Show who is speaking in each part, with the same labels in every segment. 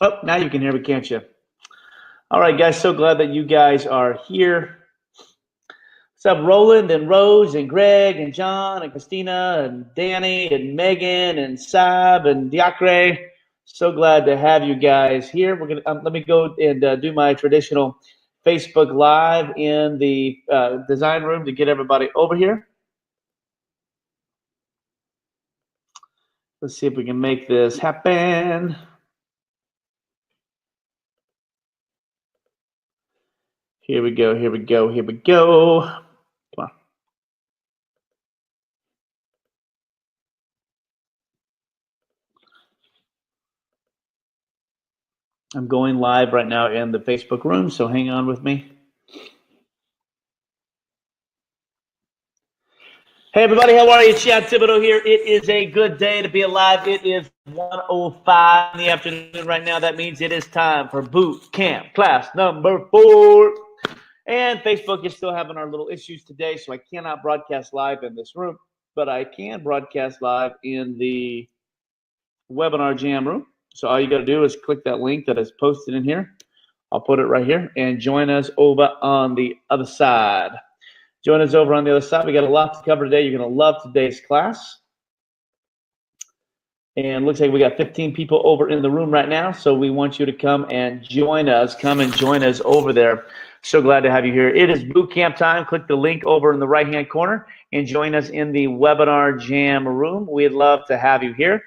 Speaker 1: Oh, now you can hear me, can't you? All right, guys. So glad that you guys are here. What's up, Roland and Rose and Greg and John and Christina and Danny and Megan and Sab and Diacre? So glad to have you guys here. We're gonna let me go and do my traditional Facebook Live in the design room to get everybody over here. Let's see if we can make this happen. Here we go, here we go, here we go. Come on. I'm going live right now in the Facebook room, so hang on with me. Hey everybody, how are you? Chad Thibodeau here. It is a good day to be alive. It is 1:05 in the afternoon right now. That means it is time for boot camp class number 4. And Facebook is still having our little issues today, so I cannot broadcast live in this room, but I can broadcast live in the webinar jam room. So all you got to do is click that link that is posted in here. I'll put it right here and join us over on the other side. Join us over on the other side. We got a lot to cover today. You're going to love today's class. And looks like we got 15 people over in the room right now. So we want you to come and join us. Come and join us over there. So glad to have you here. It is boot camp time. Click the link over in the right-hand corner and join us in the webinar jam room. We'd love to have you here.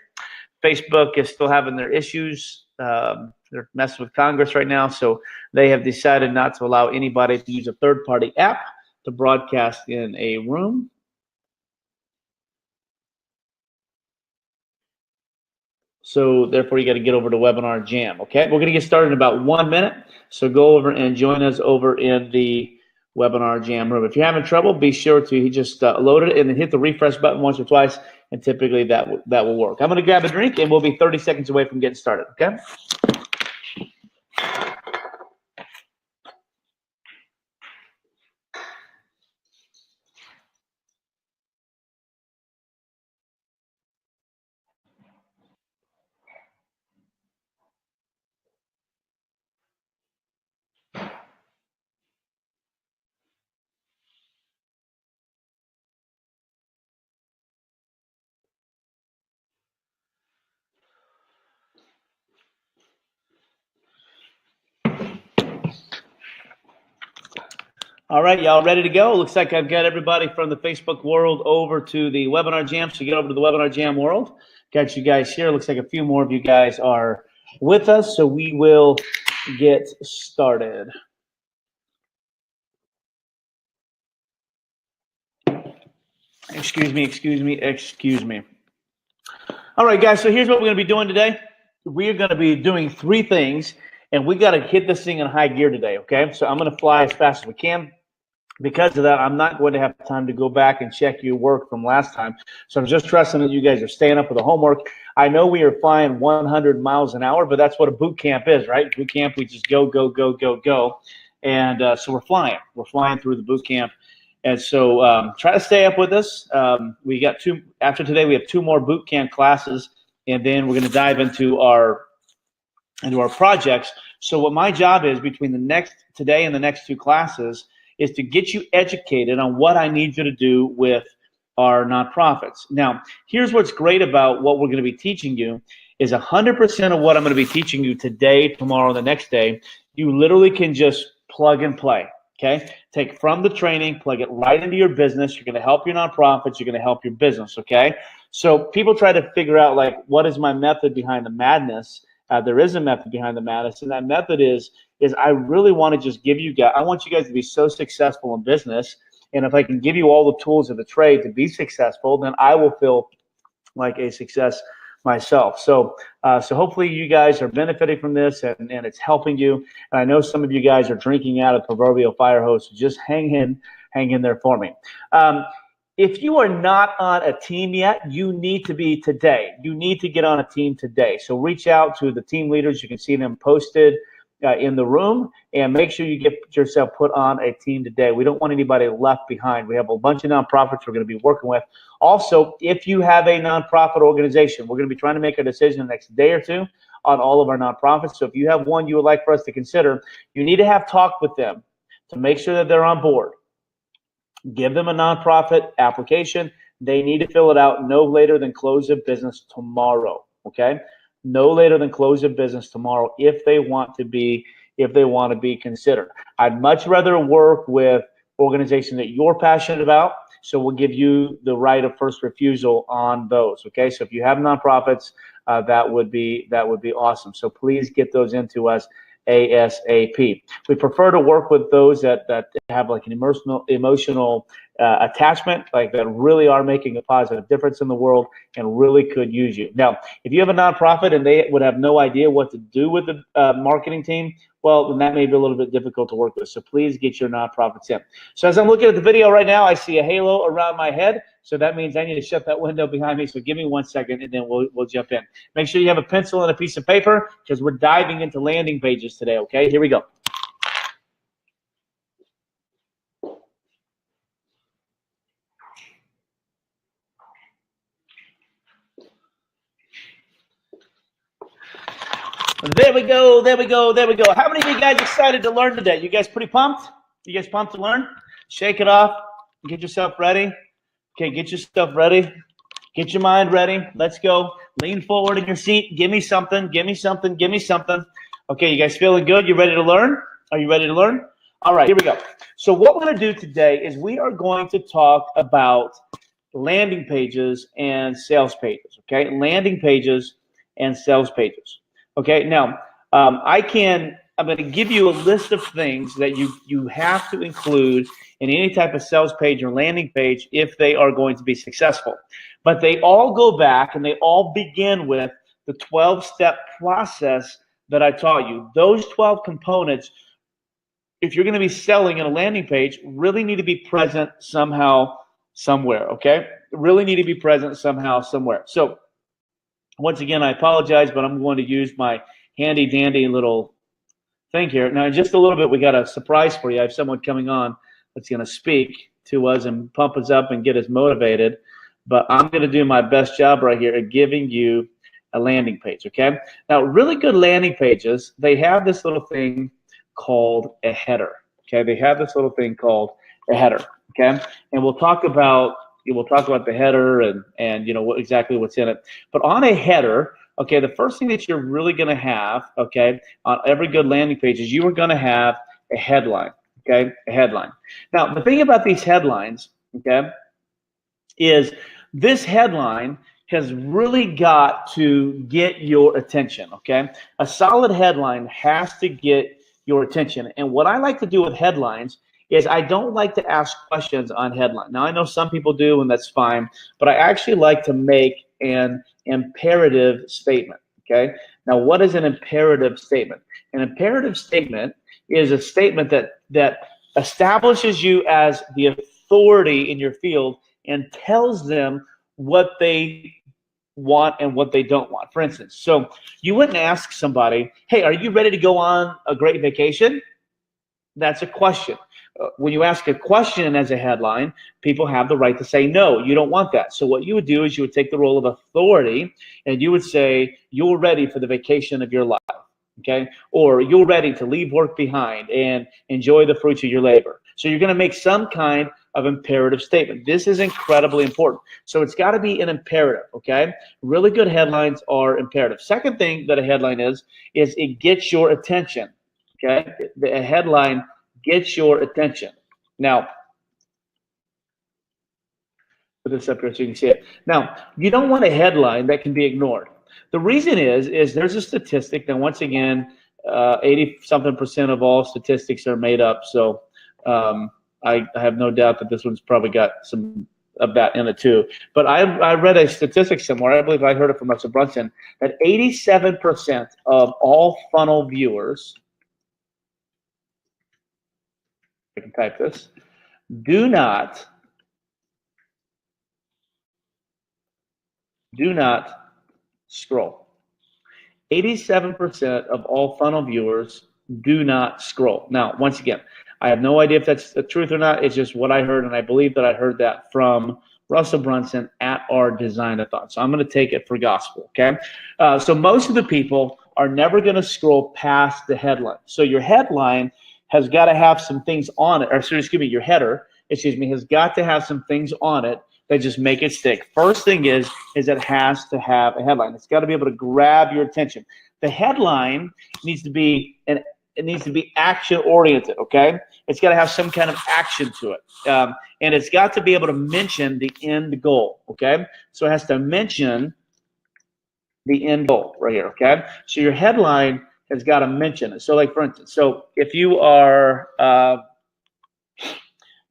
Speaker 1: Facebook is still having their issues. They're messing with Congress right now. So they have decided not to allow anybody to use a third-party app to broadcast in a room. So therefore, you got to get over to Webinar Jam, okay? We're going to get started in about 1 minute. So go over and join us over in the Webinar Jam room. If you're having trouble, be sure to just load it and then hit the refresh button once or twice, and typically that will work. I'm going to grab a drink, and we'll be 30 seconds away from getting started, okay? All right, y'all ready to go? Looks like I've got everybody from the Facebook world over to the Webinar Jam. So get over to the Webinar Jam world. Got you guys here. Looks like a few more of you guys are with us. So we will get started. Excuse me. All right, guys, so here's what we're going to be doing today. We are going to be doing 3 things, and we got to hit this thing in high gear today, okay? So I'm going to fly as fast as we can. Because of that, I'm not going to have time to go back and check your work from last time. So I'm just trusting that you guys are staying up with the homework. I know we are flying 100 miles an hour, but that's what a boot camp is, right? Boot camp, we just go. And so we're flying. We're flying through the boot camp. And so try to stay up with us. We got 2, after today, we have 2 more boot camp classes, and then we're going to dive into our projects. So what my job is between today and the next 2 classes is to get you educated on what I need you to do with our nonprofits. Now, here's what's great about what we're going to be teaching you is 100% of what I'm going to be teaching you today, tomorrow, and the next day, you literally can just plug and play, okay? Take from the training, plug it right into your business. You're going to help your nonprofits. You're going to help your business, okay? So people try to figure out, like, what is my method behind the madness? There is a method behind the madness, and that method is I really want to just give you guys, I want you guys to be so successful in business, and if I can give you all the tools of the trade to be successful, then I will feel like a success myself. So hopefully you guys are benefiting from this, and it's helping you. And I know some of you guys are drinking out of the proverbial fire hose, so just hang in there for me. If you are not on a team yet, you need to be today. You need to get on a team today. So reach out to the team leaders. You can see them posted in the room, and make sure you get yourself put on a team today. We don't want anybody left behind. We have a bunch of nonprofits we're going to be working with. Also, if you have a nonprofit organization, we're going to be trying to make a decision the next day or 2 on all of our nonprofits. So if you have one you would like for us to consider, you need to have talk with them to make sure that they're on board. Give them a nonprofit application. They need to fill it out no later than close of business tomorrow. Okay, no later than close of business tomorrow if they want to be considered. I'd much rather work with organizations that you're passionate about, so we'll give you the right of first refusal on those. Okay, so if you have nonprofits, that would be awesome. So please get those into us ASAP. We prefer to work with those that have like an emotional attachment, like that really are making a positive difference in the world and really could use you. Now, if you have a nonprofit and they would have no idea what to do with the marketing team, well, then that may be a little bit difficult to work with. So please get your nonprofits in. So as I'm looking at the video right now, I see a halo around my head. So that means I need to shut that window behind me. So give me 1 second and then we'll jump in. Make sure you have a pencil and a piece of paper because we're diving into landing pages today, okay? Here we go. There we go, there we go, there we go. How many of you guys excited to learn today? You guys pretty pumped? You guys pumped to learn? Shake it off. Get yourself ready. Okay, get yourself ready. Get your mind ready. Let's go. Lean forward in your seat. Give me something. Give me something. Give me something. Okay, you guys feeling good? You ready to learn? Are you ready to learn? All right, here we go. So what we're going to do today is we are going to talk about landing pages and sales pages. Okay, landing pages and sales pages. Okay, now I'm going to give you a list of things that you have to include in any type of sales page or landing page if they are going to be successful. But they all go back and they all begin with the 12-step process that I taught you. Those 12 components, if you're going to be selling in a landing page, really need to be present somehow, somewhere, okay? Really need to be present somehow, somewhere. So once again, I apologize, but I'm going to use my handy dandy little thing here. Now, in just a little bit, we got a surprise for you. I have someone coming on that's going to speak to us and pump us up and get us motivated. But I'm going to do my best job right here at giving you a landing page, okay? Now, really good landing pages, they have this little thing called a header, okay? They have this little thing called a header, okay? And we'll talk about the header and you know exactly what's in it. But on a header, okay, the first thing that you're really going to have, okay, on every good landing page is you are going to have a headline, okay, a headline. Now, the thing about these headlines, okay, is this headline has really got to get your attention, okay? A solid headline has to get your attention. And what I like to do with headlines is I don't like to ask questions on headline. Now, I know some people do, and that's fine, but I actually like to make an imperative statement, okay? Now, what is an imperative statement? An imperative statement is a statement that establishes you as the authority in your field and tells them what they want and what they don't want. For instance, so you wouldn't ask somebody, hey, are you ready to go on a great vacation? That's a question. When you ask a question as a headline, people have the right to say, no, you don't want that. So what you would do is you would take the role of authority and you would say, you're ready for the vacation of your life, okay? Or you're ready to leave work behind and enjoy the fruits of your labor. So you're going to make some kind of imperative statement. This is incredibly important. So it's got to be an imperative, okay? Really good headlines are imperative. Second thing that a headline is it gets your attention, okay? A headline gets your attention. Now, put this up here so you can see it. Now, you don't want a headline that can be ignored. The reason is there's a statistic that, once again, 80-something% of all statistics are made up. So I have no doubt that this one's probably got some of that in it too. But I read a statistic somewhere, I believe I heard it from Russell Brunson, that 87% of all funnel viewers, I can type this, do not scroll. 87% of all funnel viewers do not scroll. Now, once again, I have no idea if that's the truth or not. It's just what I heard, and I believe that I heard that from Russell Brunson at our Design-a-thon. So I'm going to take it for gospel, okay? So most of the people are never going to scroll past the headline. So your headline has got to have some things on it, or excuse me, your header, has got to have some things on it that just make it stick. First thing is it has to have a headline. It's got to be able to grab your attention. The headline needs to be action oriented. Okay, it's got to have some kind of action to it, and it's got to be able to mention the end goal. Okay, so it has to mention the end goal right here. Okay, so your headline has got to mention it. So, like for instance, so if you are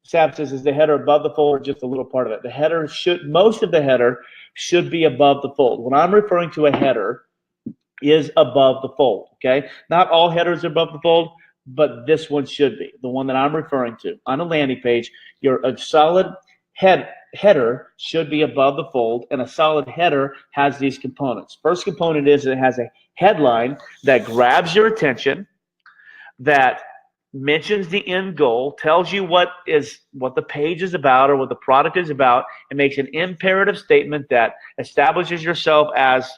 Speaker 1: Sab says, is the header above the fold or just a little part of it? The header most of the header should be above the fold. When I'm referring to a header, is above the fold. Okay, not all headers are above the fold, but this one should be. The one that I'm referring to on a landing page, a solid header should be above the fold, and a solid header has these components. First component is it has a headline that grabs your attention, that mentions the end goal, tells you what the page is about or what the product is about, and makes an imperative statement that establishes yourself as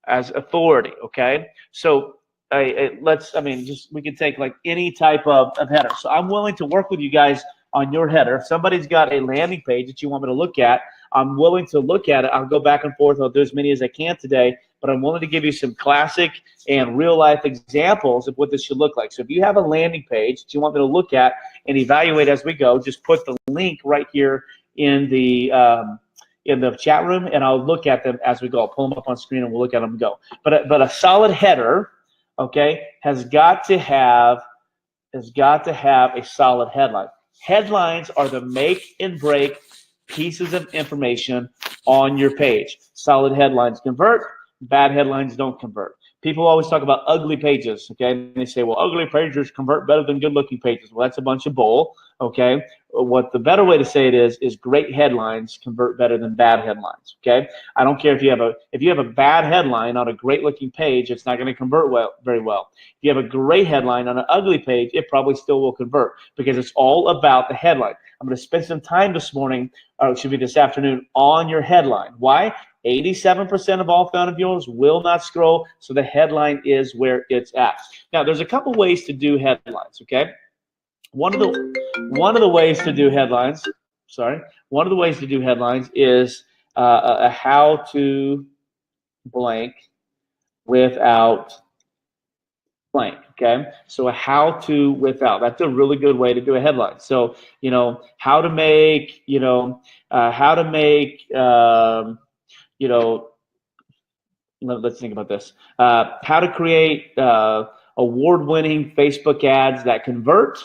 Speaker 1: authority. Okay, so we can take like any type of header. So I'm willing to work with you guys on your header. If somebody's got a landing page that you want me to look at, I'm willing to look at it. I'll go back and forth. I'll do as many as I can today, but I'm willing to give you some classic and real life examples of what this should look like. So if you have a landing page that you want me to look at and evaluate as we go, just put the link right here in the chat room, and I'll look at them as we go. I'll pull them up on screen and we'll look at them and go. But a solid header, okay, has got to have a solid headline. Headlines are the make and break pieces of information on your page. Solid headlines convert, bad headlines don't convert. People always talk about ugly pages, okay? And they say, well, ugly pages convert better than good-looking pages. Well, that's a bunch of bull, okay? What the better way to say it is great headlines convert better than bad headlines, okay? I don't care if you have a bad headline on a great-looking page, it's not going to convert very well. If you have a great headline on an ugly page, it probably still will convert because it's all about the headline. I'm going to spend some time this morning, or it should be this afternoon, on your headline. Why? 87% of all founded viewers will not scroll, so the headline is where it's at. Now, there's a couple ways to do headlines, okay? One of the ways to do headlines, is a how to blank without blank, okay? So a how to without, that's a really good way to do a headline. So, how to make, let's think about this. How to create award-winning Facebook ads that convert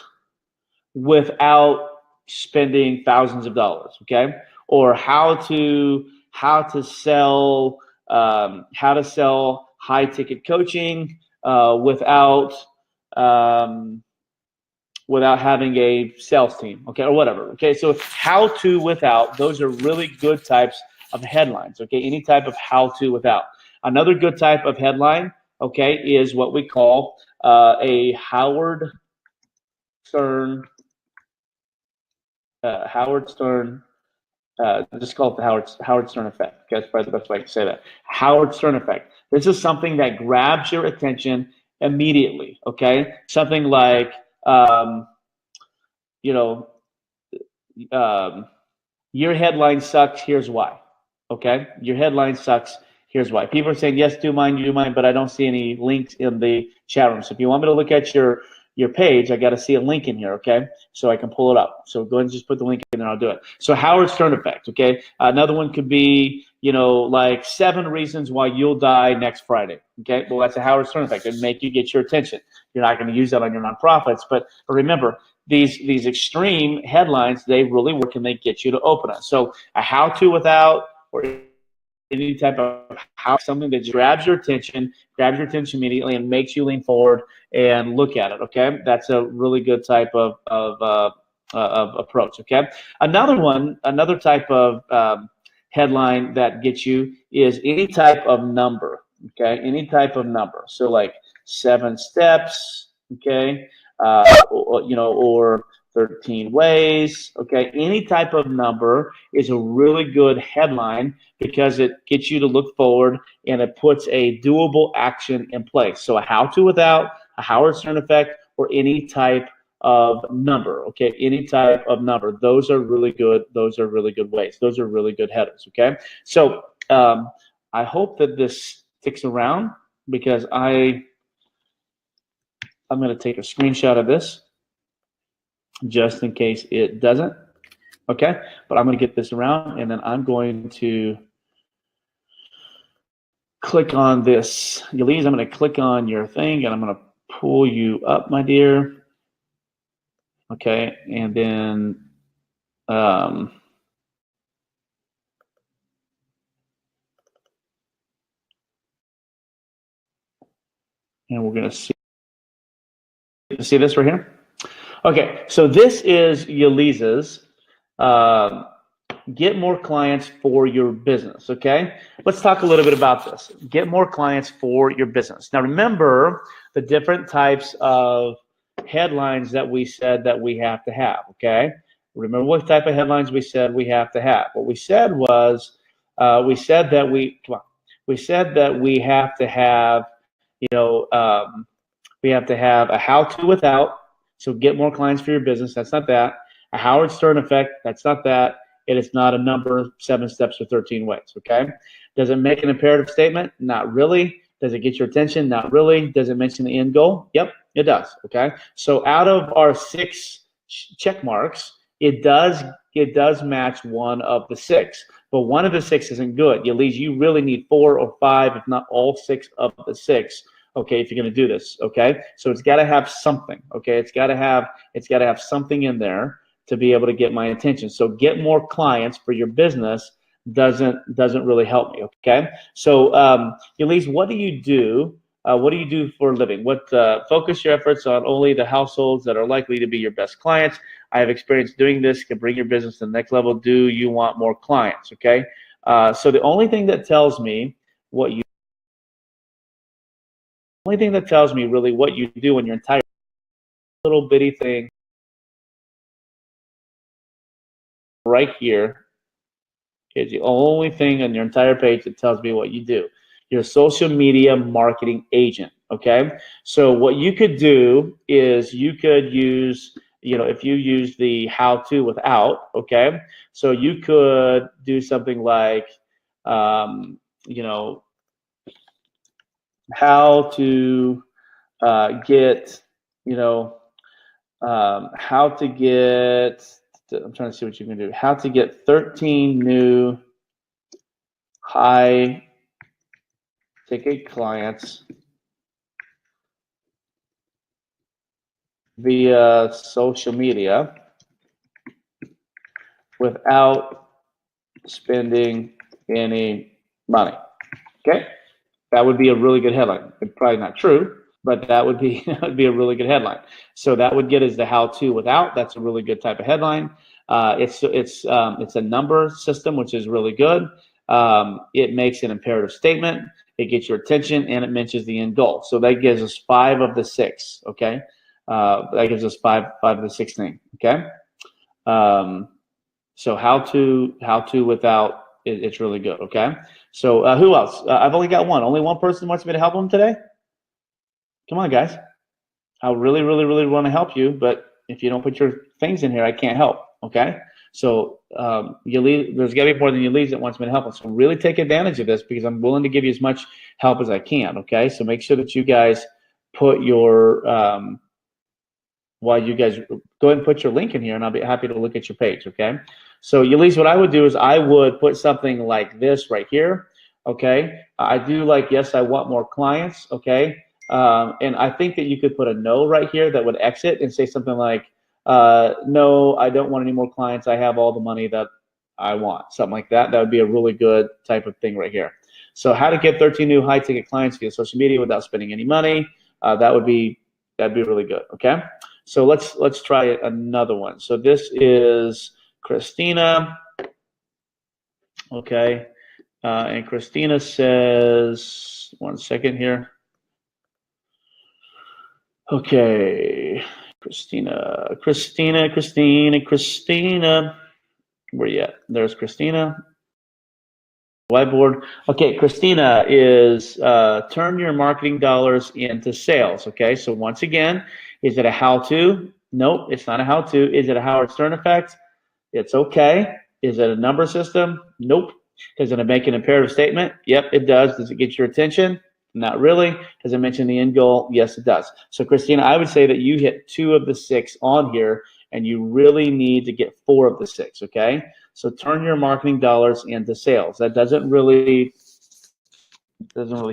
Speaker 1: without spending thousands of dollars, okay? Or how to sell high-ticket coaching without having a sales team, okay, or whatever, okay? So how to without, those are really good types of headlines, okay? Any type of how to without. Another good type of headline, okay, is what we call a Howard Stern, just call it the Howard Stern effect. Okay, that's probably the best way to say that. Howard Stern effect. This is something that grabs your attention immediately, okay? Something like, your headline sucks, here's why. Okay, your headline sucks, here's why. People are saying, yes, do mine, but I don't see any links in the chat room. So if you want me to look at your page, I got to see a link in here, okay, so I can pull it up. So go ahead and just put the link in and I'll do it. So Howard Stern effect, okay. Another one could be, like 7 reasons why you'll die next Friday, okay. Well, that's a Howard Stern effect. It'll make you get your attention. You're not going to use that on your nonprofits, but remember, these extreme headlines, they really work and they get you to open it. So a how to without, or any type of something that grabs your attention immediately and makes you lean forward and look at it, okay? That's a really good type of approach, okay? Another type of headline that gets you is any type of number, okay? Any type of number. So like 7 steps, okay? or 13 ways. Okay, any type of number is a really good headline because it gets you to look forward and it puts a doable action in place. So a how-to without, a Howard Stern effect, or any type of number. Okay, any type of number. Those are really good. Those are really good ways. Those are really good headers. Okay, so I hope that this sticks around because I'm going to take a screenshot of this just in case it doesn't. Okay, but I'm going to get this around and then I'm going to click on this. Elise, I'm going to click on your thing and I'm going to pull you up, my dear. Okay, and then and we're going to see this right here. Okay, so this is Yalisa's get more clients for your business. Okay, let's talk a little bit about this. Get more clients for your business. Now remember the different types of headlines that we said that we have to have. Okay, remember what type of headlines we said we have to have. What we said was we said that we have to have we have to have a how-to without. So get more clients for your business. That's not that. A Howard Stern effect. That's not that. It is not a number, 7 steps or 13 ways. Okay. Does it make an imperative statement? Not really. Does it get your attention? Not really. Does it mention the end goal? Yep, it does. Okay. So out of our 6 check marks, it does match one of the 6, but one of the 6 isn't good. You really need 4 or 5, if not all 6 of the 6. Okay, if you're going to do this, okay, so it's got to have something. Okay, it's got to have something in there to be able to get my attention. So get more clients for your business doesn't really help me. Okay, so Elise, what do you do? What do you do for a living? What focus your efforts on only the households that are likely to be your best clients. I have experience doing this. Can bring your business to the next level. Do you want more clients? Okay, so the only thing that tells me what you really what you do in your entire little bitty thing right here is the only thing on your entire page that tells me what you do. You're a social media marketing agent. Okay, so what you could do is you could use, if you use the how-to without. Okay, so you could do something like how to get how to get, I'm trying to see what you can do. How to get 13 new high ticket clients via social media without spending any money. Okay, that would be a really good headline. It's probably not true, but that would be a really good headline. So that would get us the how-to without. That's a really good type of headline. It's a number system, which is really good. It makes an imperative statement. It gets your attention, and it mentions the end goal. So that gives us 5 of the 6. Okay, that gives us five of the 6 things. Okay, so how to without. It's really good. Okay, so who else? I've only got one. Only one person wants me to help them today. Come on, guys. I really, really, really want to help you, but if you don't put your things in here, I can't help. Okay, so there's got to be more than Elise that wants me to help. So really take advantage of this because I'm willing to give you as much help as I can. Okay, so make sure that you guys put your while you guys go ahead and put your link in here, and I'll be happy to look at your page. Okay, so Elise, what I would do is I would put something like this right here. Okay, I do like, yes, I want more clients. Okay, and I think that you could put a no right here that would exit and say something like, no, I don't want any more clients. I have all the money that I want. Something like that. That would be a really good type of thing right here. So how to get 13 new high ticket clients via social media without spending any money. That'd be really good. Okay. So let's try another one. So this is Christina. Okay. And Christina says, one second here. Okay, Christina. Where you at? There's Christina. Whiteboard. Okay, Christina is turn your marketing dollars into sales. Okay, so once again, is it a how-to? Nope, it's not a how-to. Is it a Howard Stern effect? It's okay. Is it a number system? Nope. Does it make an imperative statement? Yep, it does. Does it get your attention? Not really. Does it mention the end goal? Yes, it does. So Christina, I would say that you hit 2 of the 6 on here, and you really need to get 4 of the 6, okay? So turn your marketing dollars into sales. That doesn't really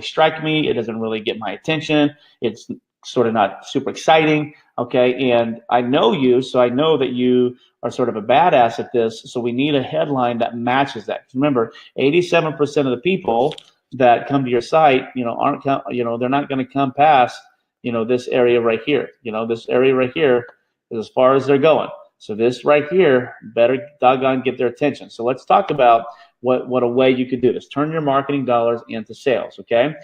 Speaker 1: strike me. It doesn't really get my attention. It's sort of not super exciting, okay? And I know you, so I know that you are sort of a badass at this, so we need a headline that matches that. Remember, 87% of the people that come to your site, aren't, they're not going to come past, this area right here. This area right here is as far as they're going. So this right here better doggone get their attention. So let's talk about what a way you could do this. Turn your marketing dollars into sales, okay?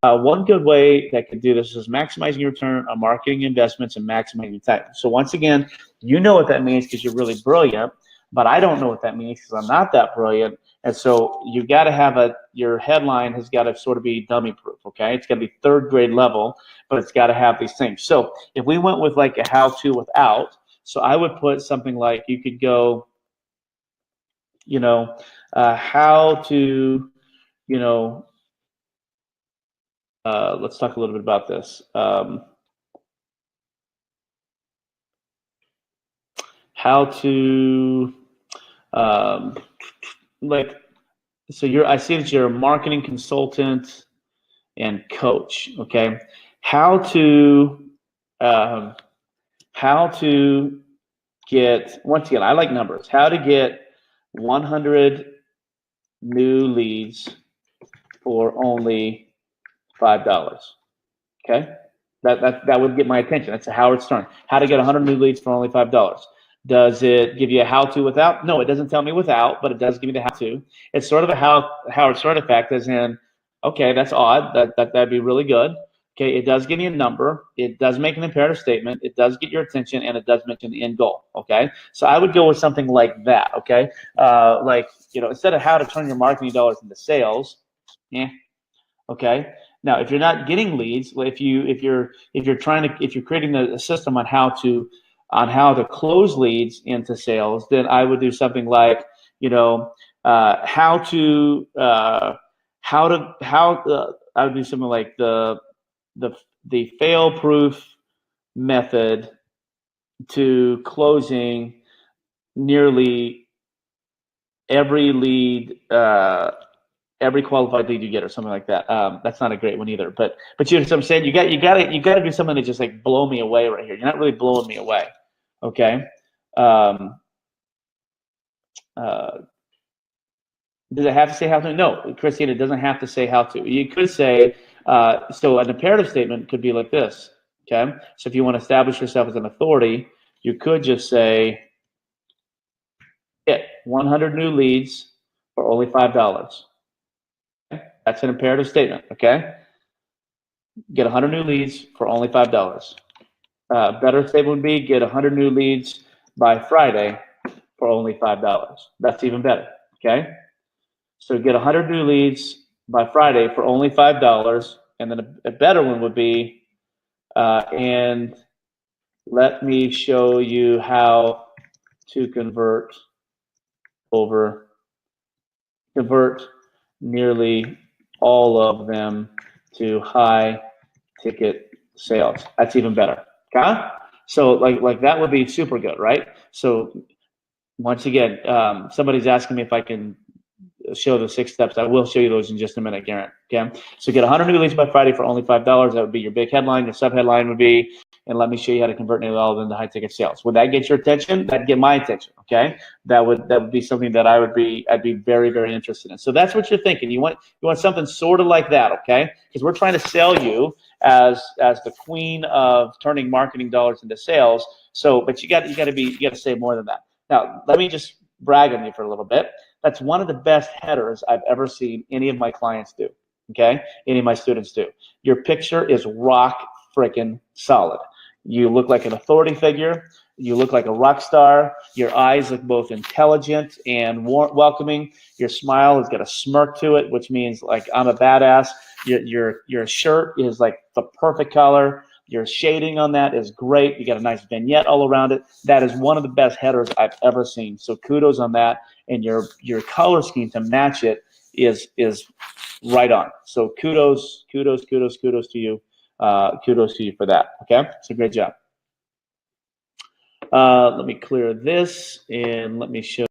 Speaker 1: One good way that could do this is maximizing your return on marketing investments and maximizing your time. So once again, you know what that means because you're really brilliant, but I don't know what that means because I'm not that brilliant. And so you got to have your headline has got to sort of be dummy proof, okay? It's got to be 3rd grade level, but it's got to have these things. So if we went with like a how-to without, so I would put something like you could go, how to, let's talk a little bit about this. How to, I see that you're a marketing consultant and coach, okay? How to get, once again, I like numbers, how to get 100 new leads for only $5, okay? That would get my attention. That's a Howard Stern. How to get 100 new leads for only $5. Does it give you a how-to without? No, it doesn't tell me without, but it does give me the how-to. It's sort of a Howard Stern effect, as in, okay, that's odd. That'd be really good. Okay, it does give you a number. It does make an imperative statement. It does get your attention, and it does mention the end goal. Okay, so I would go with something like that. Okay, instead of how to turn your marketing dollars into sales, okay. Now, if you're not getting leads, if you're creating a system on how to close leads into sales, then I would do something like, I would do something like the fail-proof method to closing nearly every lead, every qualified lead you get, or something like that. That's not a great one either. But you know what I'm saying? You got to do something to just like blow me away right here. You're not really blowing me away, okay? Does it have to say how to? No, Christine, it doesn't have to say how to. You could say, so an imperative statement could be like this, okay? So if you want to establish yourself as an authority, you could just say, get 100 new leads for only $5. Okay? That's an imperative statement, okay? Get 100 new leads for only $5. Better statement would be get 100 new leads by Friday for only $5. That's even better, okay? So get 100 new leads by Friday for only $5, and then a better one would be, and let me show you how to convert nearly all of them to high ticket sales. That's even better, okay? So like that would be super good, right? So once again, somebody's asking me if I can show the 6 steps. I will show you those in just a minute, Garrett. Okay, so get 100 new leads by Friday for only $5. That would be your big headline. Your sub headline would be, and let me show you how to convert nearly all of them to high ticket sales. Would that get your attention? That'd get my attention. Okay, that would be something that I'd be very, very interested in. So that's what you're thinking. You want something sort of like that, okay? Because we're trying to sell you as the queen of turning marketing dollars into sales. So, but you got to say more than that. Now, let me just brag on you for a little bit. That's one of the best headers I've ever seen any of my clients do, okay? Any of my students do. Your picture is rock freaking solid. You look like an authority figure. You look like a rock star. Your eyes look both intelligent and welcoming. Your smile has got a smirk to it, which means like I'm a badass. Your shirt is like the perfect color. Your shading on that is great. You got a nice vignette all around it. That is one of the best headers I've ever seen. So kudos on that. And your color scheme to match it is right on. So kudos to you. Kudos to you for that. Okay, so great job. Let me clear this and let me show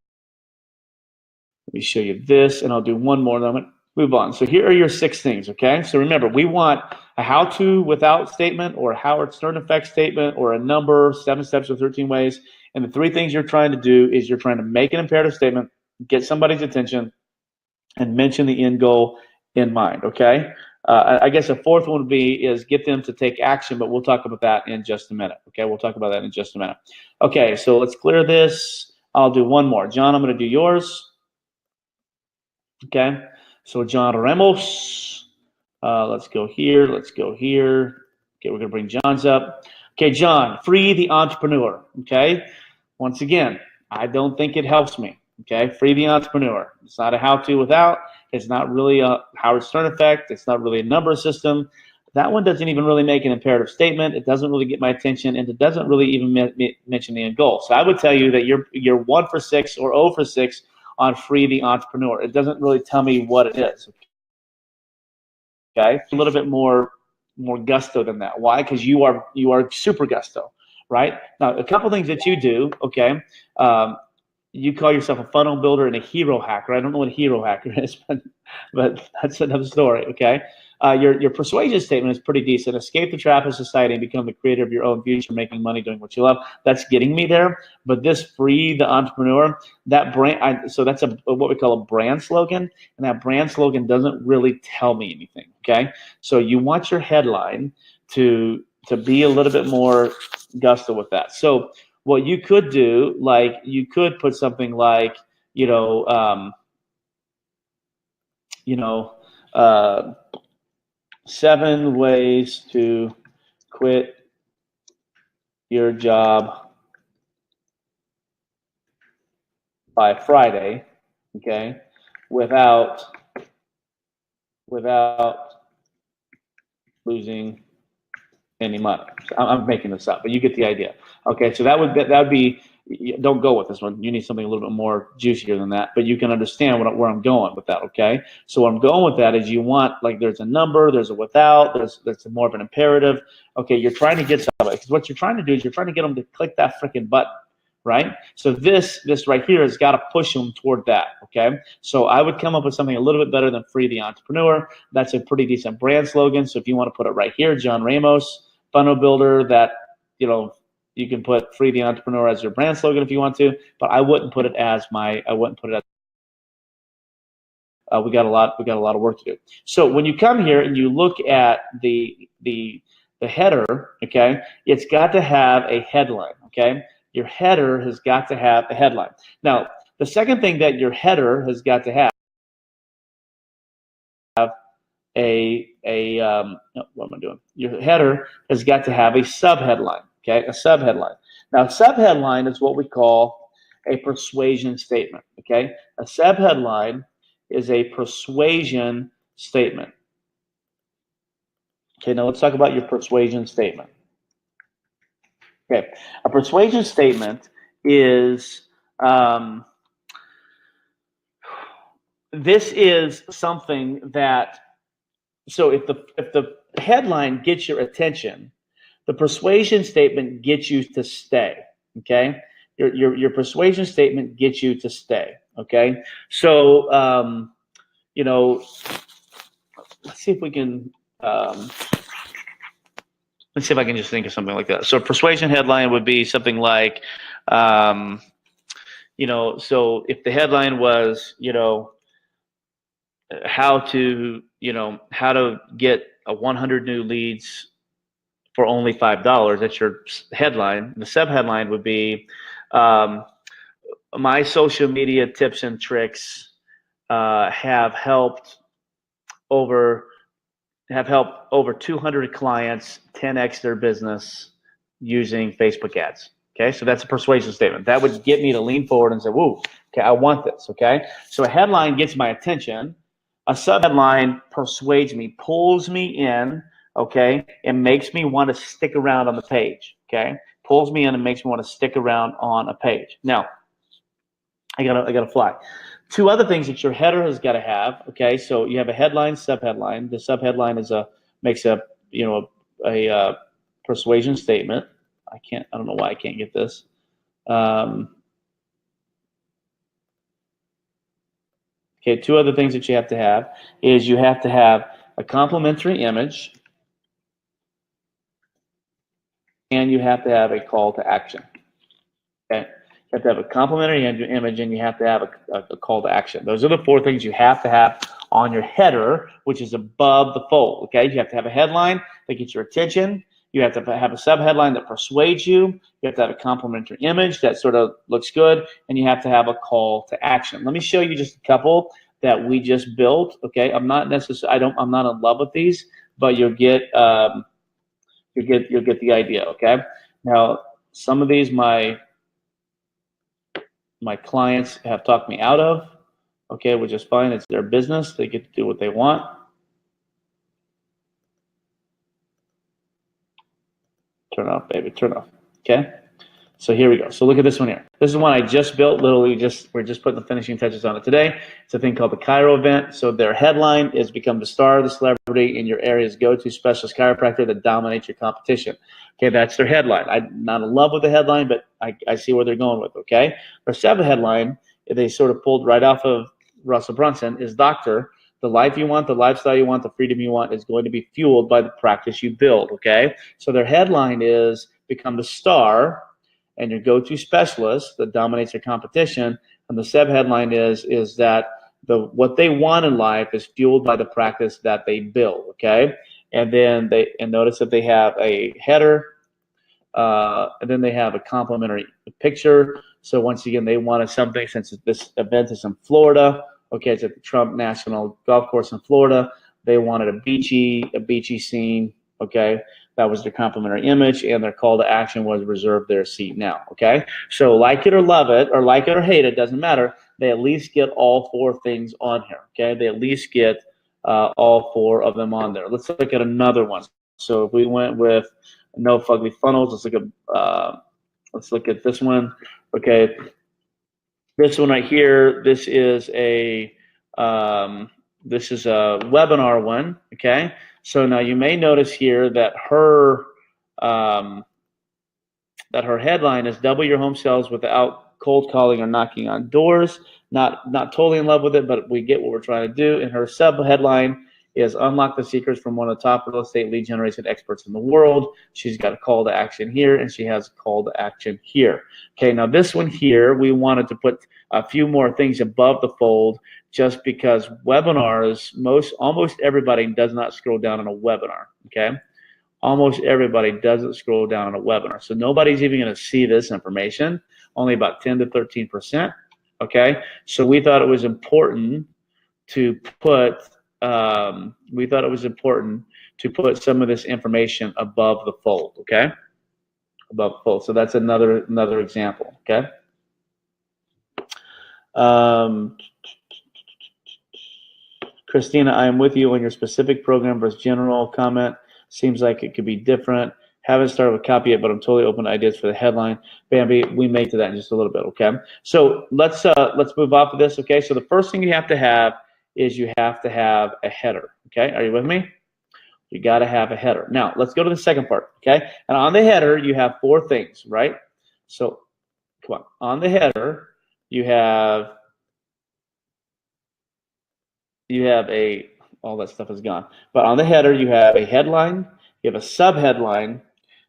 Speaker 1: you this, and I'll do one more, and then I'm gonna move on. So here are your 6 things. Okay, so remember, we want a how-to without statement, or a Howard Stern effect statement, or a number, 7 steps or 13 ways. And the 3 things you're trying to do is you're trying to make an imperative statement, get somebody's attention, and mention the end goal in mind. Okay. I guess a 4th one would be is get them to take action, but we'll talk about that in just a minute. Okay, we'll talk about that in just a minute. Okay, so let's clear this. I'll do one more. John, I'm going to do yours. Okay, so John Ramos. Let's go here. Let's go here. Okay, we're going to bring John's up. Okay, John, free the entrepreneur. Okay, once again, I don't think it helps me. Okay, free the entrepreneur. It's not a how-to without. It's not really a Howard Stern effect. It's not really a number system. That one doesn't even really make an imperative statement. It doesn't really get my attention, and it doesn't really even mention the end goal. So I would tell you that you're 1 for 6 or 0 for 6 on free the entrepreneur. It doesn't really tell me what it is. Okay, a little bit more gusto than that. Why? Because you are super gusto, right? Now, a couple things that you do. Okay. You call yourself a funnel builder and a hero hacker. I don't know what a hero hacker is, but that's another story. Okay, your persuasion statement is pretty decent. Escape the trap of society and become the creator of your own future, making money doing what you love. That's getting me there. But this free the entrepreneur, that brand. So that's what we call a brand slogan, and that brand slogan doesn't really tell me anything. Okay, so you want your headline to be a little bit more gusto with that. So what you could do, like you could put something like, uh, 7 ways to quit your job by Friday, okay, without losing any money. So I'm making this up, but you get the idea. Okay, so that would be. Don't go with this one. You need something a little bit more juicier than that, but you can understand where I'm going with that. Okay, so what I'm going with that is you want, like, there's a number, there's a without, there's more of an imperative. Okay, you're trying to get somebody, because what you're trying to do is you're trying to get them to click that freaking button, right? So this right here has got to push them toward that. Okay, so I would come up with something a little bit better than free the entrepreneur. That's a pretty decent brand slogan. So if you want to put it right here, John Ramos, funnel builder, that, you can put free the entrepreneur as your brand slogan if you want to, but I wouldn't put it as we got a lot of work to do. So when you come here and you look at the header, okay, it's got to have a headline. Okay, your header has got to have a headline. Now, the second thing that your header has got to have what am I doing? Your header has got to have a subheadline. Okay, a subheadline. Now, a subheadline is what we call a persuasion statement. Okay, a subheadline is a persuasion statement. Okay, now let's talk about your persuasion statement. Okay, a persuasion statement is this is something that. So if the headline gets your attention, the persuasion statement gets you to stay. Okay, your persuasion statement gets you to stay. Okay, so let's see if we can. Let's see if I can just think of something like that. So persuasion headline would be something like, so if the headline was, how to get 100 new leads for only $5. That's your headline. The subheadline would be, my social media tips and tricks have helped over 200 clients 10x their business using Facebook ads. Okay, so that's a persuasion statement. That would get me to lean forward and say, whoa, okay, I want this, okay? So a headline gets my attention. A subheadline persuades me, pulls me in, okay, and makes me want to stick around on the page, okay? Pulls me in and makes me want to stick around on a page. Now, I gotta fly. Two other things that your header has got to have, okay? So you have a headline, subheadline. The subheadline makes a persuasion statement. I don't know why I can't get this. Okay, two other things that you have to have is you have to have a complimentary image and you have to have a call to action. Okay, you have to have a complimentary image and you have to have a call to action. Those are the four things you have to have on your header, which is above the fold. Okay, you have to have a headline that gets your attention. You have to have a subheadline that persuades you. You have to have a complimentary image that sort of looks good, and you have to have a call to action. Let me show you just a couple that we just built. Okay, I'm not in love with these, but you'll get the idea. Okay, now some of these my clients have talked me out of. Okay, which is fine. It's their business. They get to do what they want. Turn off, baby, turn off. Okay, so here we go. So look at this one here. This is one I just built. Literally, we're just putting the finishing touches on it today. It's a thing called the Cairo event. So their headline is "Become the star, the celebrity in your area's go-to specialist chiropractor that dominates your competition." Okay, that's their headline. I'm not in love with the headline, but I see where they're going with. Okay, their subheadline they sort of pulled right off of Russell Brunson is "Doctor, the life you want, the lifestyle you want, the freedom you want is going to be fueled by the practice you build." Okay, so their headline is "Become the star and your go-to specialist that dominates your competition," and the subheadline is that what they want in life is fueled by the practice that they build. Okay, and then notice that they have a header, and then they have a complimentary picture. So once again, they wanted something, since this event is in Florida. Okay, it's at the Trump National Golf Course in Florida. They wanted a beachy scene. Okay, that was their complimentary image, and their call to action was reserve their seat now. Okay, so like it or love it, or like it or hate it, doesn't matter. They at least get all four things on here. Okay, they at least get all four of them on there. Let's look at another one. So if we went with no fugly funnels, let's look at this one. Okay, this one right here. This is a webinar one. Okay, so now you may notice here that her headline is "Double your home sales without cold calling or knocking on doors." Not totally in love with it, but we get what we're trying to do. And her sub headline is "Unlock the secrets from one of the top real estate lead generation experts in the world." She's got a call to action here, and she has a call to action here. Okay, now this one here, we wanted to put a few more things above the fold, just because webinars, almost everybody does not scroll down on a webinar. Okay, almost everybody doesn't scroll down on a webinar, so nobody's even going to see this information. Only about 10 to 13%. Okay, so we thought it was important to put some of this information above the fold. Okay, above the fold. So that's another example. Okay. Christina, I am with you on your specific program versus general comment. Seems like it could be different. Haven't started with copy yet, but I'm totally open to ideas for the headline. Bambi, we may get to that in just a little bit. Okay, so let's move off of this. Okay, so the first thing you have to have is you have to have a header. Okay, are you with me? You got to have a header. Now let's go to the second part. Okay, and on the header you have four things, right? So come on the header you have all that stuff is gone. But on the header, you have a headline, you have a subheadline,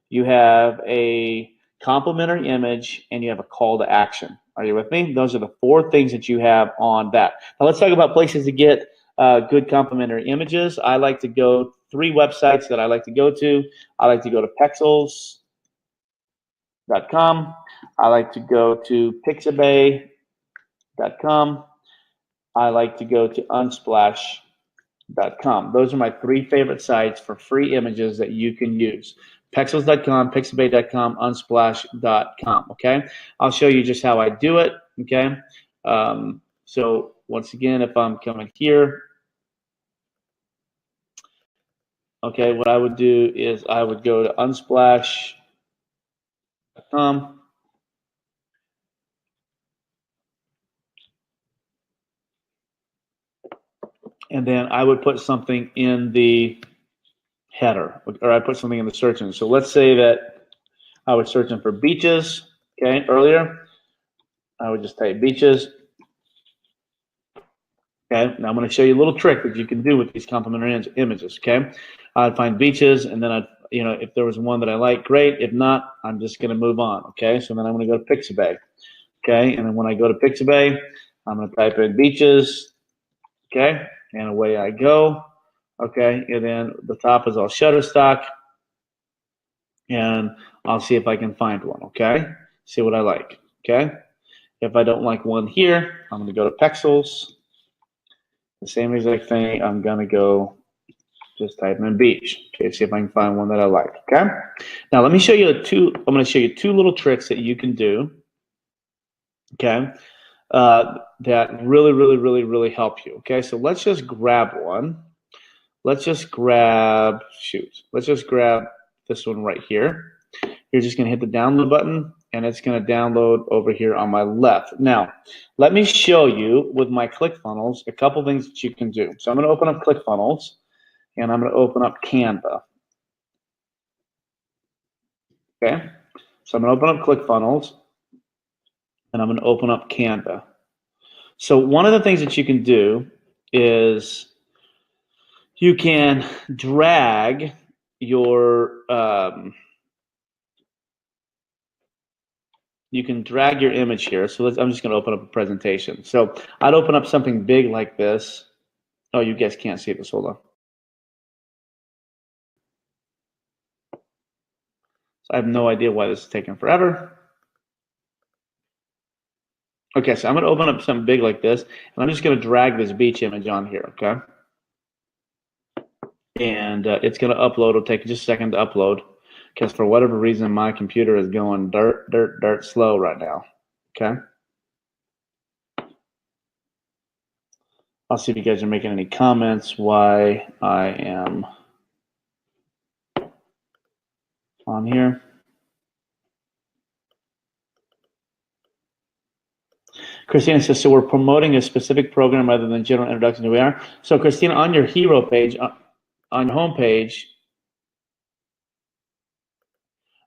Speaker 1: you have a complimentary image, and you have a call to action. Are you with me? Those are the four things that you have on that. Now let's talk about places to get good complimentary images. I like to go 3 websites that I like to go to. I like to go to Pexels.com. I like to go to Pixabay.com. I like to go to Unsplash.com. Those are my 3 favorite sites for free images that you can use. Pexels.com, pixabay.com, unsplash.com. Okay, I'll show you just how I do it. Okay, so once again, if I'm coming here, okay, what I would do is I would go to unsplash.com. And then I would put something in the header, or I put something in the search engine. So let's say that I was searching for beaches, okay, earlier. I would just type beaches. Okay, now I'm going to show you a little trick that you can do with these complementary images, okay? I'd find beaches, and then if there was one that I like, great. If not, I'm just going to move on, okay? So then I'm going to go to Pixabay, okay? And then when I go to Pixabay, I'm going to type in beaches, okay? And away I go, okay? And then the top is all Shutterstock, and I'll see if I can find one, okay? See what I like, okay? If I don't like one here, I'm going to go to Pexels. The same exact thing. I'm going to go just type in beach. Okay, see if I can find one that I like, okay? Now, let me show you I'm going to show you two little tricks that you can do, okay, that really help you, okay? So let's just grab one. Let's just grab this one right here. You're just going to hit the download button, and it's going to download over here on my left. Now, let me show you with my ClickFunnels a couple things that you can do. So I'm going to open up ClickFunnels, and I'm going to open up Canva. Okay? So I'm going to open up ClickFunnels, and I'm going to open up Canva. So one of the things that you can do is you can drag your image here. So I'm just going to open up a presentation. So I'd open up something big like this. Oh, you guys can't see this. Hold on. So I have no idea why this is taking forever. Okay, so I'm going to open up something big like this, and I'm just going to drag this beach image on here, okay? And it's going to upload. It'll take just a second to upload, because for whatever reason, my computer is going dirt slow right now, okay? I'll see if you guys are making any comments why I am on here. Christina says, so we're promoting a specific program rather than general introduction to who we are. So Christina, on your hero page, on your home page,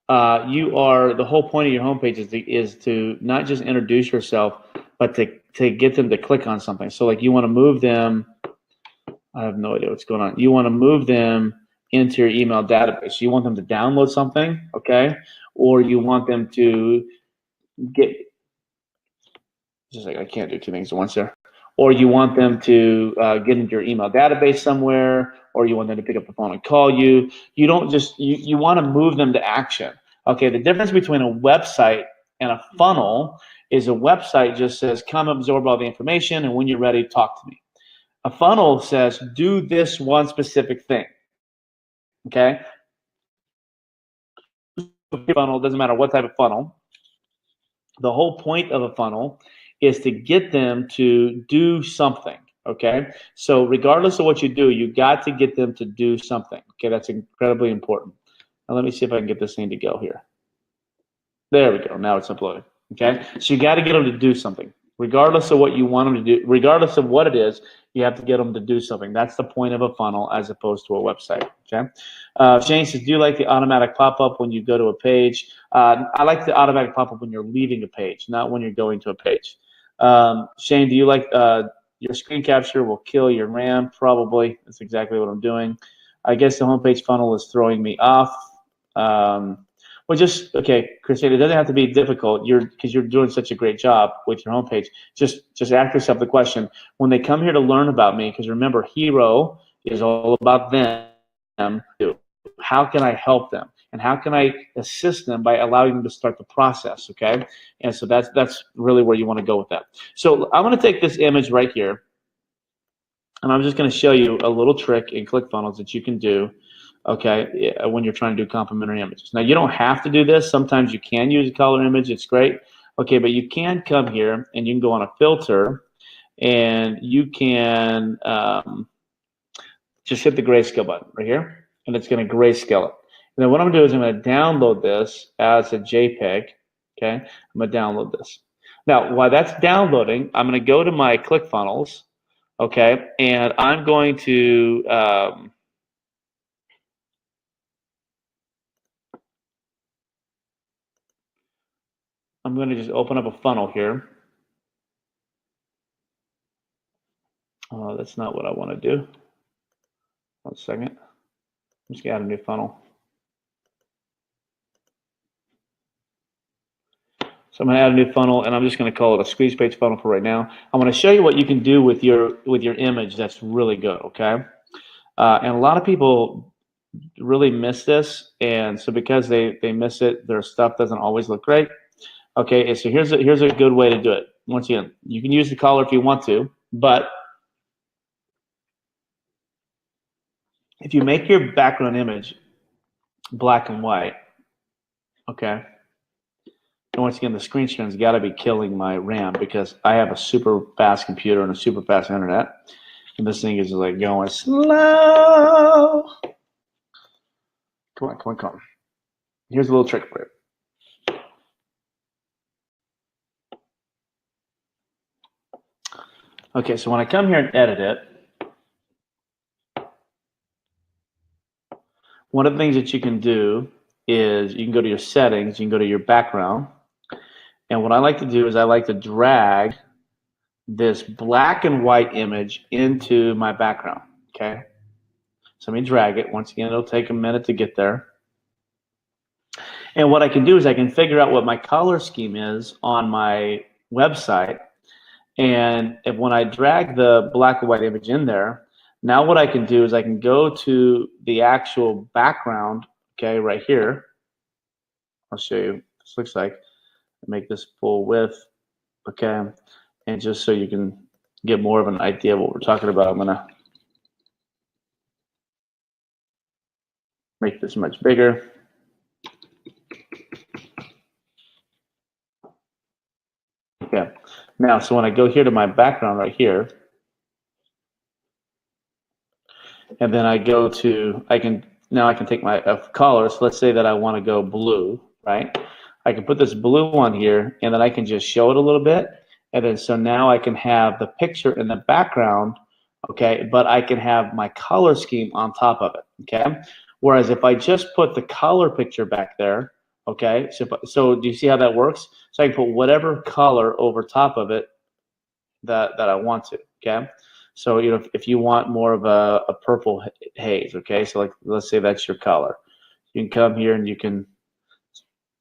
Speaker 1: the whole point of your homepage is to not just introduce yourself, but to get them to click on something. So like you want to move them, I have no idea what's going on. You want to move them into your email database. You want them to download something, okay? Or you want them to get, just like I can't do two things at once there. Or you want them to get into your email database somewhere, or you want them to pick up the phone and call you. You don't just, you want to move them to action. Okay, the difference between a website and a funnel is a website just says, come absorb all the information, and when you're ready, talk to me. A funnel says, do this one specific thing, okay? Funnel, doesn't matter what type of funnel. The whole point of a funnel is to get them to do something, okay? So regardless of what you do, you got to get them to do something, okay? That's incredibly important. Now let me see if I can get this thing to go here. There we go, now it's uploaded, okay? So you got to get them to do something. Regardless of what you want them to do, regardless of what it is, you have to get them to do something. That's the point of a funnel as opposed to a website, okay? Shane says, do you like the automatic pop-up when you go to a page? I like the automatic pop-up when you're leaving a page, not when you're going to a page. Shane, do you like your screen capture will kill your RAM? Probably. That's exactly what I'm doing. I guess the homepage funnel is throwing me off. Well, just, okay, Christina, it doesn't have to be difficult because you're doing such a great job with your homepage. Just ask yourself the question, when they come here to learn about me, because remember, Hero is all about them, how can I help them? And how can I assist them by allowing them to start the process, okay? And so that's really where you want to go with that. So I'm going to take this image right here, and I'm just going to show you a little trick in ClickFunnels that you can do okay, when you're trying to do complementary images. Now, you don't have to do this. Sometimes you can use a color image. It's great. Okay, but you can come here and you can go on a filter and you can just hit the grayscale button right here, and it's going to grayscale it. And then what I'm going to do is I'm going to download this as a JPEG. Okay, I'm going to download this. Now, while that's downloading, I'm going to go to my ClickFunnels. Okay, and I'm going to just open up a funnel here. That's not what I want to do. 1 second. I'm just going to add a new funnel. So I'm going to add a new funnel, and I'm just going to call it a squeeze page funnel for right now. I'm going to show you what you can do with your image that's really good, okay? And a lot of people really miss this, and so because they miss it, their stuff doesn't always look great. Okay, and so here's a good way to do it. Once again, you can use the color if you want to, but if you make your background image black and white, okay, and once again, the screen sharing's got to be killing my RAM because I have a super fast computer and a super fast internet, and this thing is like going slow. Come on, come on, come on. Here's a little trick for you. Okay, so when I come here and edit it, one of the things that you can do is you can go to your settings, you can go to your background, and what I like to do is I like to drag this black and white image into my background, okay? So let me drag it. Once again, it'll take a minute to get there. And what I can do is I can figure out what my color scheme is on my website. And when I drag the black and white image in there, now what I can do is I can go to the actual background, okay, right here. I'll show you what this looks like. Make this full width, okay, and just so you can get more of an idea of what we're talking about, I'm gonna make this much bigger. Okay, now so when I go here to my background right here, and then I go to, I can take my color. So let's say that I want to go blue, right? I can put this blue on here, and then I can just show it a little bit. And then so now I can have the picture in the background, okay, but I can have my color scheme on top of it, okay? Whereas if I just put the color picture back there, okay, so do you see how that works? So I can put whatever color over top of it that I want to, okay? So, you know, if you want more of a purple haze, okay, so like let's say that's your color. You can come here and you can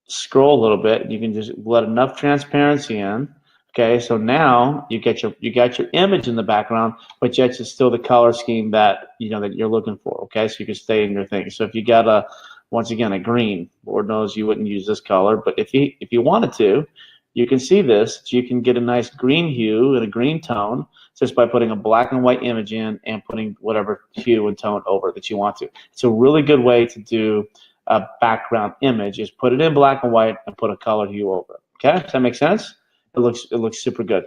Speaker 1: scroll a little bit, and you can just let enough transparency in. Okay, so now you got your image in the background, but yet it's still the color scheme that that you're looking for. Okay, so you can stay in your thing. So if you got once again a green, Lord knows you wouldn't use this color, but if you wanted to, you can see this. So you can get a nice green hue and a green tone just by putting a black and white image in and putting whatever hue and tone over that you want to. It's a really good way to do a background image, is put it in black and white and put a color hue over it. Okay, does that make sense? It looks super good.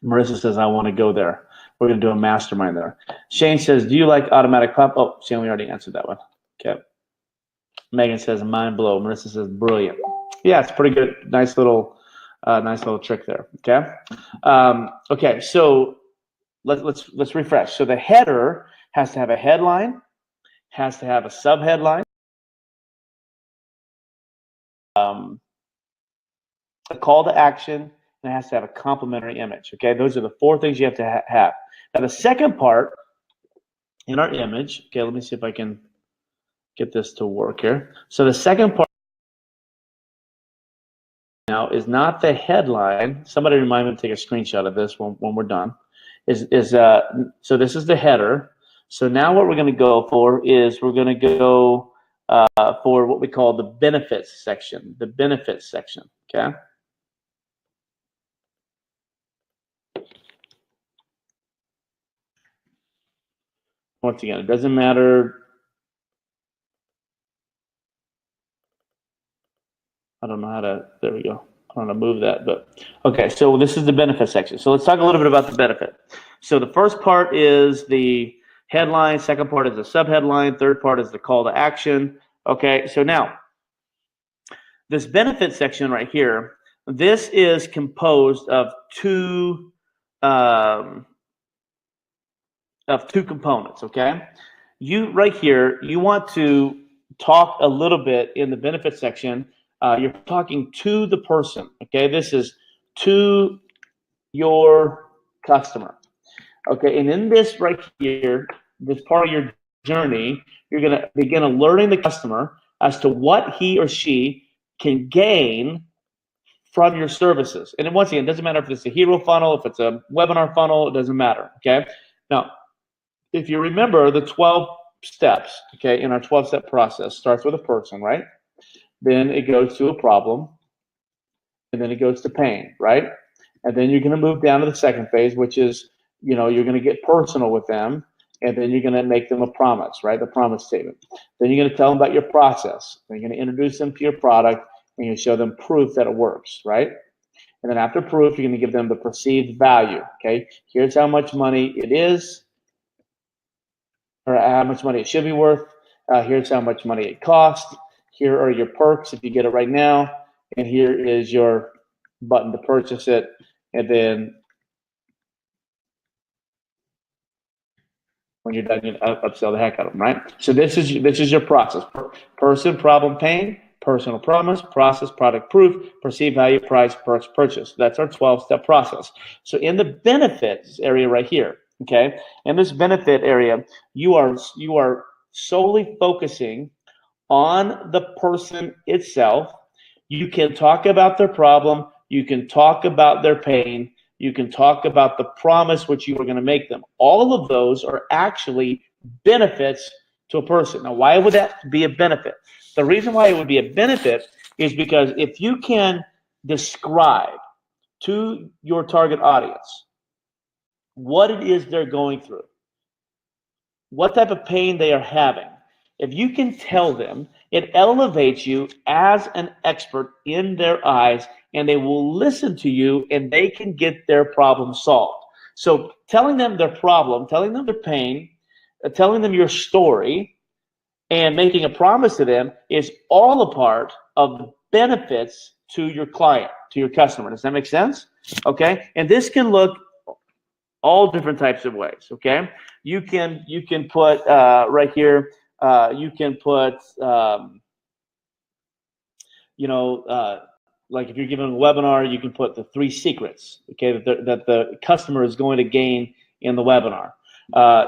Speaker 1: Marissa says, I want to go there. We're going to do a mastermind there. Shane says, do you like automatic pop? Oh, Shane, we already answered that one. Okay. Megan says, mind blow. Marissa says, brilliant. Yeah, it's pretty good. Nice little trick there. Okay. Okay. So let's refresh. So the header has to have a headline, has to have a subheadline, a call to action, and it has to have a complementary image. Okay, those are the 4 things you have to have. Now the second part in our image, okay, let me see if I can get this to work here. So the second part now is not the headline. Somebody remind me to take a screenshot of this when we're done. So this is the header. So now what we're going to go for is we're going to go for what we call the benefits section. The benefits section. Okay. Once again, it doesn't matter I don't know how to, there we go. I don't know how to move that, but okay, so this is the benefit section. So let's talk a little bit about the benefit. So the first part is the headline, second part is the subheadline, third part is the call to action. Okay, so now this benefit section right here, this is composed of two components, okay? You right here, you want to talk a little bit in the benefit section. You're talking to the person, okay? This is to your customer, okay? And in this right here, this part of your journey, you're gonna begin alerting the customer as to what he or she can gain from your services. And then once again, it doesn't matter if it's a hero funnel, if it's a webinar funnel, it doesn't matter, okay? Now, if you remember the 12 steps, okay, in our 12-step process, starts with a person, right? Then it goes to a problem, and then it goes to pain, right? And then you're going to move down to the second phase, which is, you're going to get personal with them, and then you're going to make them a promise, right? The promise statement. Then you're going to tell them about your process. Then you're going to introduce them to your product, and you show them proof that it works, right? And then after proof, you're going to give them the perceived value, okay? Here's how much money it is, or how much money it should be worth. Here's how much money it costs. Here are your perks if you get it right now. And here is your button to purchase it. And then when you're done, you upsell the heck out of them, right? So this is your process. Person, problem, pain, personal promise, process, product, proof, perceived value, price, purchase. That's our 12-step process. So in the benefits area right here, okay, in this benefit area, you are solely focusing on the person itself. You can talk about their problem. You can talk about their pain. You can talk about the promise which you are going to make them. All of those are actually benefits to a person. Now, why would that be a benefit? The reason why it would be a benefit is because if you can describe to your target audience what it is they're going through, what type of pain they are having, if you can tell them, it elevates you as an expert in their eyes, and they will listen to you and they can get their problem solved. So telling them their problem, telling them their pain, telling them your story, and making a promise to them is all a part of the benefits to your client, to your customer. Does that make sense? Okay. And this can look all different types of ways. Okay. You can put right here. You can put like if you're giving a webinar, you can put the 3 secrets. Okay, that the customer is going to gain in the webinar.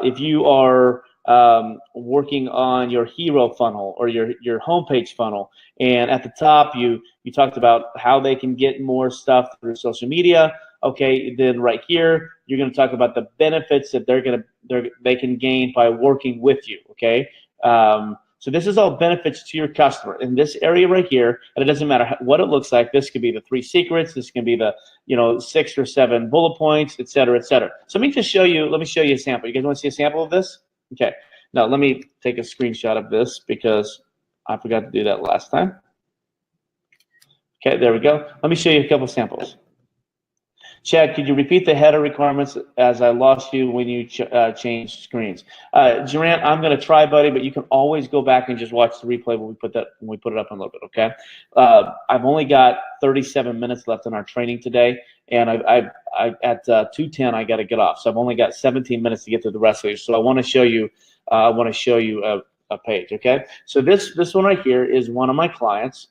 Speaker 1: If you are working on your hero funnel or your homepage funnel, and at the top you talked about how they can get more stuff through social media. Okay, then right here you're going to talk about the benefits that they can gain by working with you. Okay, so this is all benefits to your customer in this area right here, and it doesn't matter what it looks like. This could be the 3 secrets. This can be the 6 or 7 bullet points, et cetera, et cetera. So let me show you a sample. You guys want to see a sample of this? Okay. Now let me take a screenshot of this because I forgot to do that last time. Okay, there we go. Let me show you a couple samples. Chad, could you repeat the header requirements as I lost you when you changed screens? Durant, I'm going to try, buddy, but you can always go back and just watch the replay when we put it up in a little bit, okay? I've only got 37 minutes left in our training today, and at 2:10 I got to get off, so I've only got 17 minutes to get to the rest of it. So I want to show you a page, okay? So this one right here is one of my clients.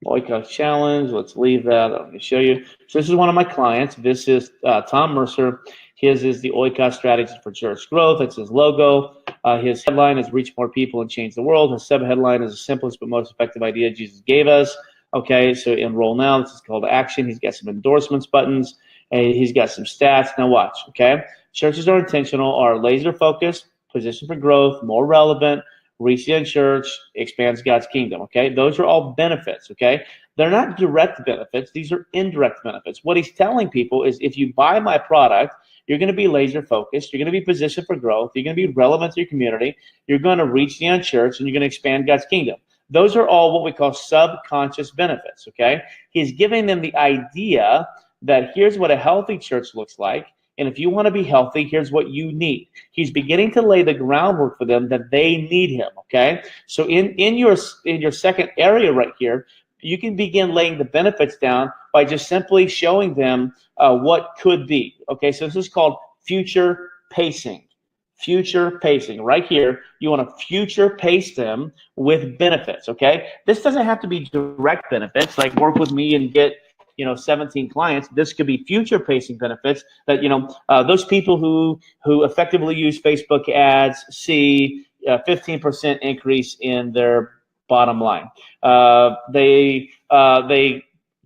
Speaker 1: Oikos challenge. Let's leave that. Let me show you. So this is one of my clients. This is Tom Mercer. His is the Oikos strategy for church growth. It's his logo. His headline is reach more people and change the world. His subheadline is the simplest but most effective idea Jesus gave us. Okay, so enroll now. This is call to action. He's got some endorsements buttons, and he's got some stats. Now watch. Okay, churches are intentional, are laser focused, positioned for growth, more relevant. Reach the unchurched, expands God's kingdom, okay? Those are all benefits, okay? They're not direct benefits. These are indirect benefits. What he's telling people is if you buy my product, you're going to be laser focused. You're going to be positioned for growth. You're going to be relevant to your community. You're going to reach the unchurched, and you're going to expand God's kingdom. Those are all what we call subconscious benefits, okay? He's giving them the idea that here's what a healthy church looks like, and if you want to be healthy, here's what you need. He's beginning to lay the groundwork for them that they need him, okay? So in your second area right here, you can begin laying the benefits down by just simply showing them what could be, okay? So this is called future pacing. Future pacing. Right here, you want to future pace them with benefits, okay? This doesn't have to be direct benefits, like work with me and get 17 clients. This could be future pacing benefits that, those people who effectively use Facebook ads see a 15% increase in their bottom line. They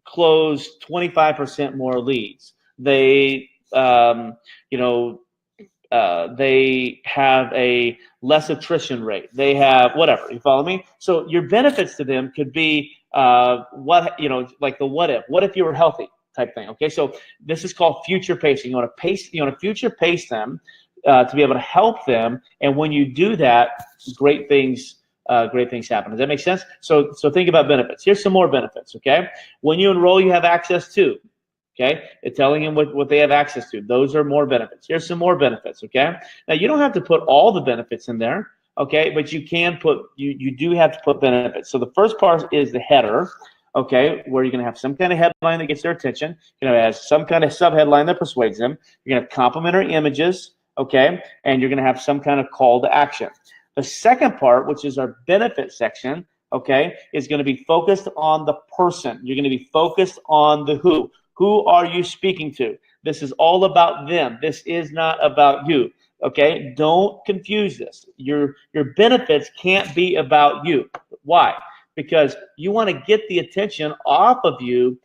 Speaker 1: close 25% more leads. They, they have a less attrition rate. They have whatever. You follow me? So your benefits to them could be like the what if. What if you were healthy type thing? Okay, so this is called future pacing. You want to pace. You want to future pace them to be able to help them. And when you do that, great things happen. Does that make sense? So think about benefits. Here's some more benefits. Okay, when you enroll, you have access to. Okay, it's telling them what they have access to. Those are more benefits. Here's some more benefits. Okay, now you don't have to put all the benefits in there. Okay, but you can put you do have to put benefits. So the first part is the header. Okay, where you're going to have some kind of headline that gets their attention. You're going to have some kind of subheadline that persuades them. You're going to have complimentary images. Okay, and you're going to have some kind of call to action. The second part, which is our benefit section, okay, is going to be focused on the person. You're going to be focused on the who. Who are you speaking to? This is all about them. This is not about you. Okay? Don't confuse this. Your benefits can't be about you. Why? Because you want to get the attention off of you.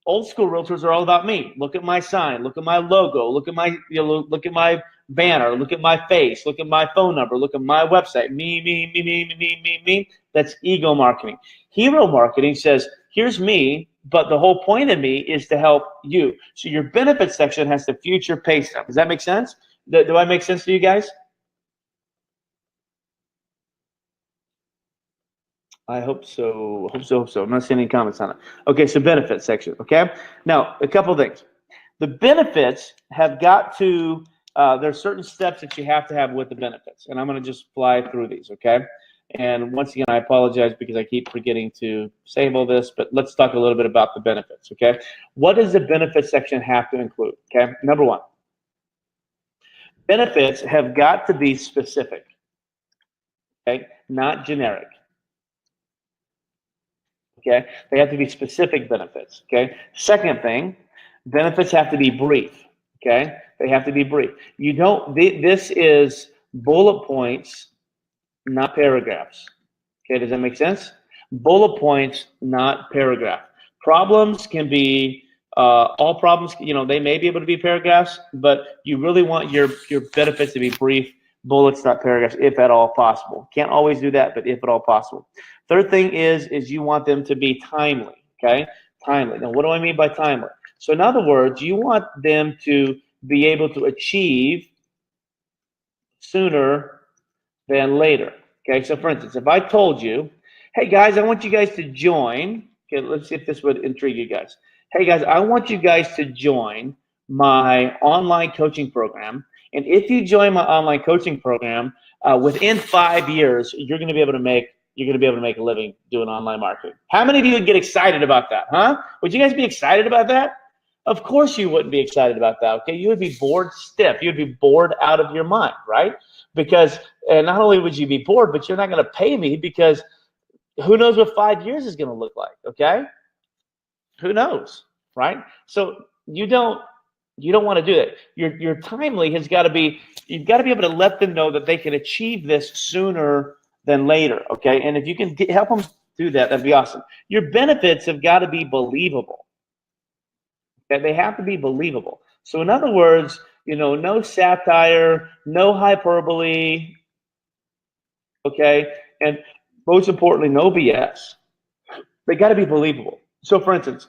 Speaker 1: Old school realtors are all about me. Look at my sign. Look at my logo. Look at my look at my banner. Look at my face. Look at my phone number. Look at my website. Me. That's ego marketing. Hero marketing says, here's me, but the whole point of me is to help you. So your benefits section has to future pace them. Does that make sense? Do I make sense to you guys? I hope so. Hope so. I'm not seeing any comments on it. Okay, so benefits section. Okay. Now, a couple things. The benefits have got to. There's certain steps that you have to have with the benefits, and I'm going to just fly through these. Okay. And once again, I apologize because I keep forgetting to save all this, but let's talk a little bit about the benefits. Okay. What does the benefits section have to include? Okay. Number one, benefits have got to be specific. Okay, not generic. Okay, they have to be specific benefits. Okay, second thing, benefits have to be brief. Okay, they have to be brief. You don't. This is bullet points, not paragraphs. Okay, does that make sense? Bullet points, not paragraph. Problems can be all problems. They may be able to be paragraphs, but you really want your benefits to be brief. Bullets, not paragraphs, if at all possible. Can't always do that, but if at all possible. Third thing is you want them to be timely, okay? Timely. Now, what do I mean by timely? So in other words, you want them to be able to achieve sooner than later, okay? So for instance, if I told you, hey guys, I want you guys to join, okay, let's see if this would intrigue you guys. Hey guys, I want you guys to join my online coaching program. And if you join my online coaching program, within 5 years, you're going to be able to make a living doing online marketing. How many of you would get excited about that, huh? Would you guys be excited about that? Of course you wouldn't be excited about that, okay? You would be bored stiff. You'd be bored out of your mind, right? Because not only would you be bored, but you're not going to pay me because who knows what 5 years is going to look like, okay? Who knows, right? So you don't want to do that. Your timely has got to be, you've got to be able to let them know that they can achieve this sooner than later, okay? And if you can help them do that, that'd be awesome. Your benefits have got to be believable. Okay? They have to be believable. So in other words, no satire, no hyperbole, okay? And most importantly, no BS. They got to be believable. So for instance,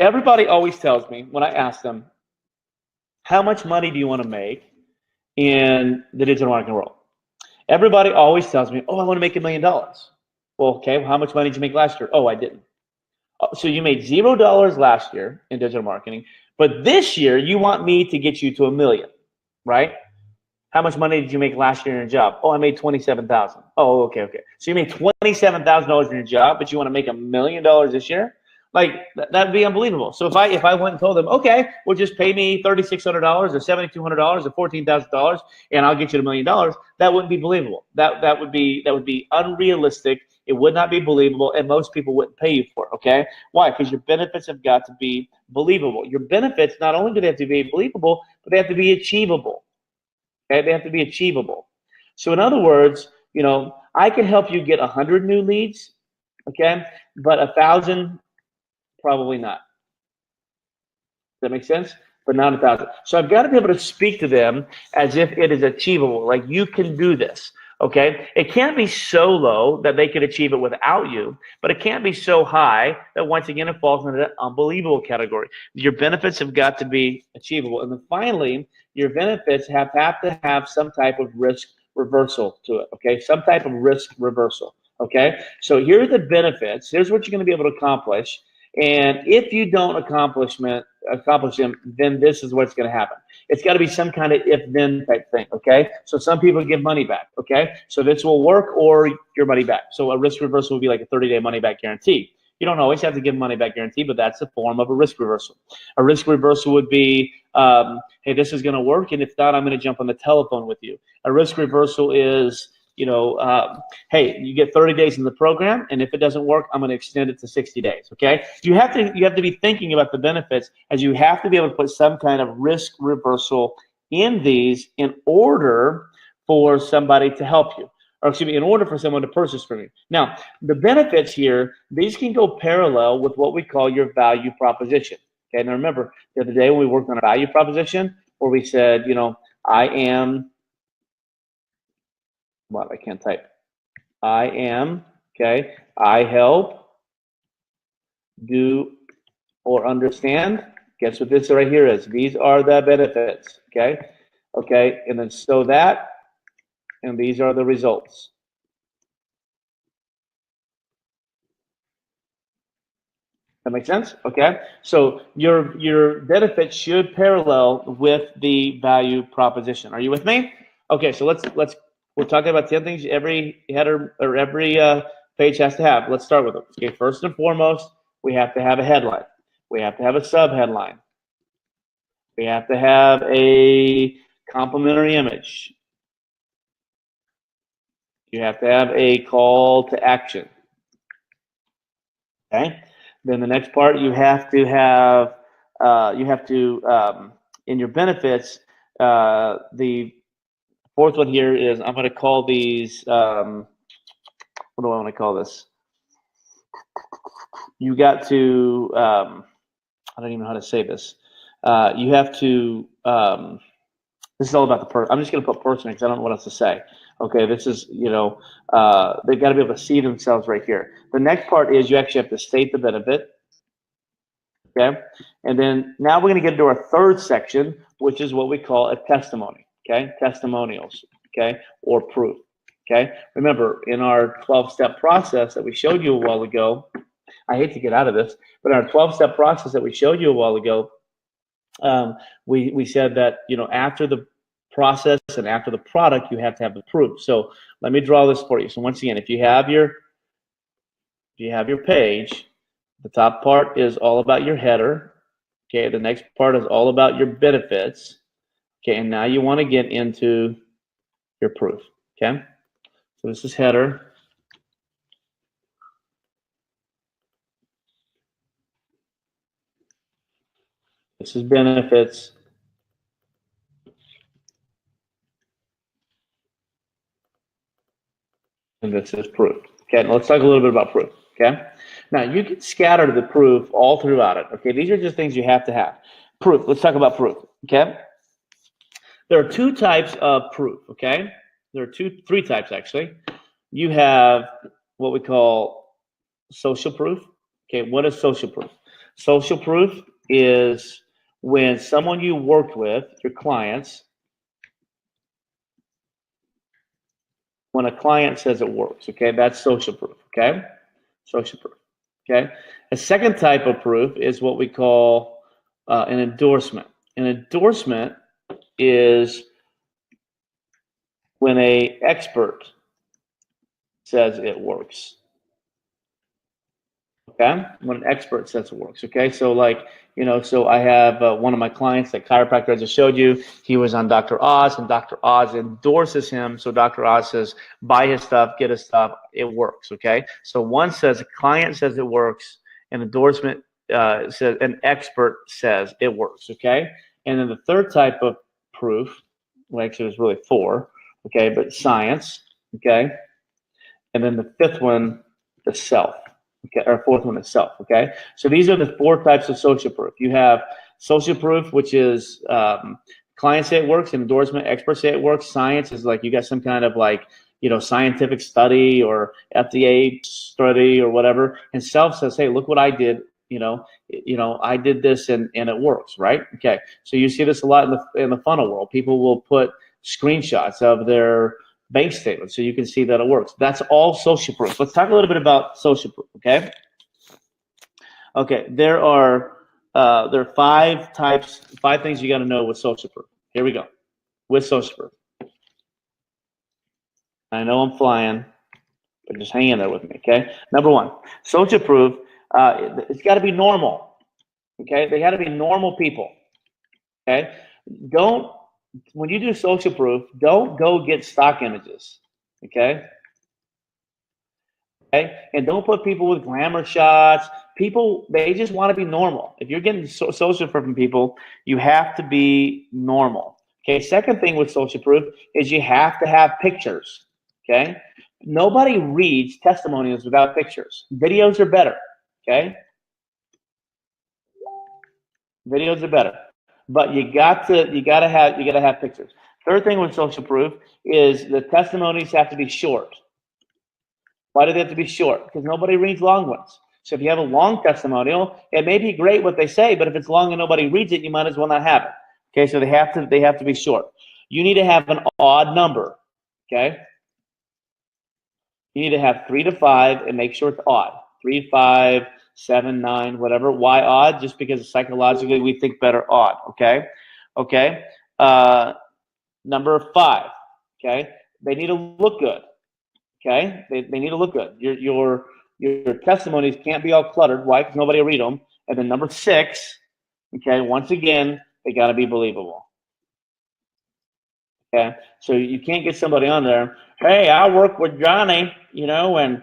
Speaker 1: everybody always tells me when I ask them, how much money do you want to make in the digital marketing world? Everybody always tells me, oh, I want to make $1 million. Well, okay, well, how much money did you make last year? Oh, I didn't. So you made $0 last year in digital marketing, but this year you want me to get you to $1 million, right? How much money did you make last year in your job? Oh, I made $27,000. Oh, okay. So you made $27,000 in your job, but you want to make $1 million this year? Like that'd be unbelievable. So if I went and told them, okay, well just pay me $3,600 or $7,200 or $14,000, and I'll get you $1 million, that wouldn't be believable. That would be unrealistic. It would not be believable, and most people wouldn't pay you for it. Okay, why? Because your benefits have got to be believable. Your benefits not only do they have to be believable, but they have to be achievable. Okay, they have to be achievable. So in other words, I can help you get 100 new leads, okay, but 1,000. Probably not. Does that make sense? But not 1,000. So I've got to be able to speak to them as if it is achievable. Like you can do this. Okay. It can't be so low that they could achieve it without you, but it can't be so high that once again it falls into that unbelievable category. Your benefits have got to be achievable. And then finally, your benefits have to have some type of risk reversal to it. Okay. Some type of risk reversal. Okay. So here's the benefits. Here's what you're going to be able to accomplish. And if you don't accomplish them, then this is what's going to happen. It's got to be some kind of if-then type thing, okay? So some people give money back, okay? So this will work or your money back. So a risk reversal would be like a 30-day money-back guarantee. You don't always have to give money-back guarantee, but that's a form of a risk reversal. A risk reversal would be, hey, this is going to work, and if not, I'm going to jump on the telephone with you. A risk reversal is, hey, you get 30 days in the program, and if it doesn't work, I'm going to extend it to 60 days. Okay, you have to be thinking about the benefits, as you have to be able to put some kind of risk reversal in these in order for somebody to help you, or excuse me, in order for someone to purchase from you. Now, the benefits here, these can go parallel with what we call your value proposition. Okay, now remember the other day when we worked on a value proposition where we said, I am. What? I can't type. I am, okay, I help, do, or understand. Guess what this right here is? These are the benefits, okay? Okay, and then so that, and these are the results. That makes sense? Okay, so your benefits should parallel with the value proposition. Are you with me? Okay, so let's we're talking about 10 things every header or every page has to have. Let's start with them. Okay, first and foremost, we have to have a headline. We have to have a sub-headline. We have to have a complementary image. You have to have a call to action. Okay. Then the next part, you have to have, in your benefits, the fourth one here is, I'm going to call these, what do I want to call this? You got to, I don't even know how to say this. You have to, this is all about the person. I'm just going to put person because I don't know what else to say. Okay, this is, they've got to be able to see themselves right here. The next part is you actually have to state the benefit. Okay, and then now we're going to get into our third section, which is what we call a testimony. Okay, testimonials. Okay, or proof. Okay, remember in our 12-step process that we showed you a while ago, I hate to get out of this, but in our 12-step process that we showed you a while ago, we said that after the process and after the product, you have to have the proof. So let me draw this for you. So once again, if you have your page, the top part is all about your header. Okay, the next part is all about your benefits. Okay, and now you want to get into your proof. Okay, so this is header. This is benefits. And this is proof. Okay, now let's talk a little bit about proof. Okay, now you can scatter the proof all throughout it. Okay, these are just things you have to have. Proof. Let's talk about proof. Okay, There are two types of proof, okay? There are three types actually. You have what we call social proof. Okay, what is social proof? Social proof is when someone you worked with, your clients, when a client says it works, okay, that's social proof, okay? Social proof, okay? A second type of proof is what we call an endorsement. An endorsement is when an expert says it works. Okay, when an expert says it works. Okay, so like, you know, so I have one of my clients, that chiropractor I just showed you. He was on Dr. Oz, and Dr. Oz endorses him. So Dr. Oz says, buy his stuff, get his stuff. It works. Okay, so one says a client says it works, an endorsement says an expert says it works. Okay, and then the third type of proof, well, actually, there's really four. Okay, but science. Okay, and then the fifth one, the self. Okay, or fourth one itself. Okay, so these are the four types of social proof. You have social proof, which is clients say it works, and endorsement, experts say it works. Science is like you got some kind of like, you know, scientific study or FDA study or whatever, and self says, hey, look what I did. You know, I did this and it works, right? Okay, so you see this a lot in the funnel world. People will put screenshots of their bank statement so you can see that it works. That's all social proof. Let's talk a little bit about social proof, okay? Okay, there are five things you got to know with social proof. Here we go. With social proof. I know I'm flying, but just hang in there with me, okay? Number one, social proof, it's got to be normal, okay? They got to be normal people, okay? When you do social proof, don't go get stock images, okay? Okay, and don't put people with glamour shots. People, they just want to be normal. If you're getting social proof from people, you have to be normal. Okay, second thing with social proof is you have to have pictures. Okay, nobody reads testimonials without pictures. Videos are better. Okay, videos are better, but you gotta have pictures. Third thing with social proof is the testimonies have to be short. Why do they have to be short? Because nobody reads long ones. So if you have a long testimonial, it may be great what they say, but if it's long and nobody reads it, you might as well not have it. Okay, so they have to be short. You need to have an odd number. Okay, you need to have 3 to 5 and make sure it's odd. 3, 5, 7, 9, whatever. Why odd? Just because psychologically we think better odd. Okay, okay. Number 5. Okay, they need to look good. Okay, they need to look good. Your testimonies can't be all cluttered. Why? Because nobody will read them. And then number 6, okay, once again, they got to be believable. Okay, so you can't get somebody on there. Hey, I work with Johnny, you know, and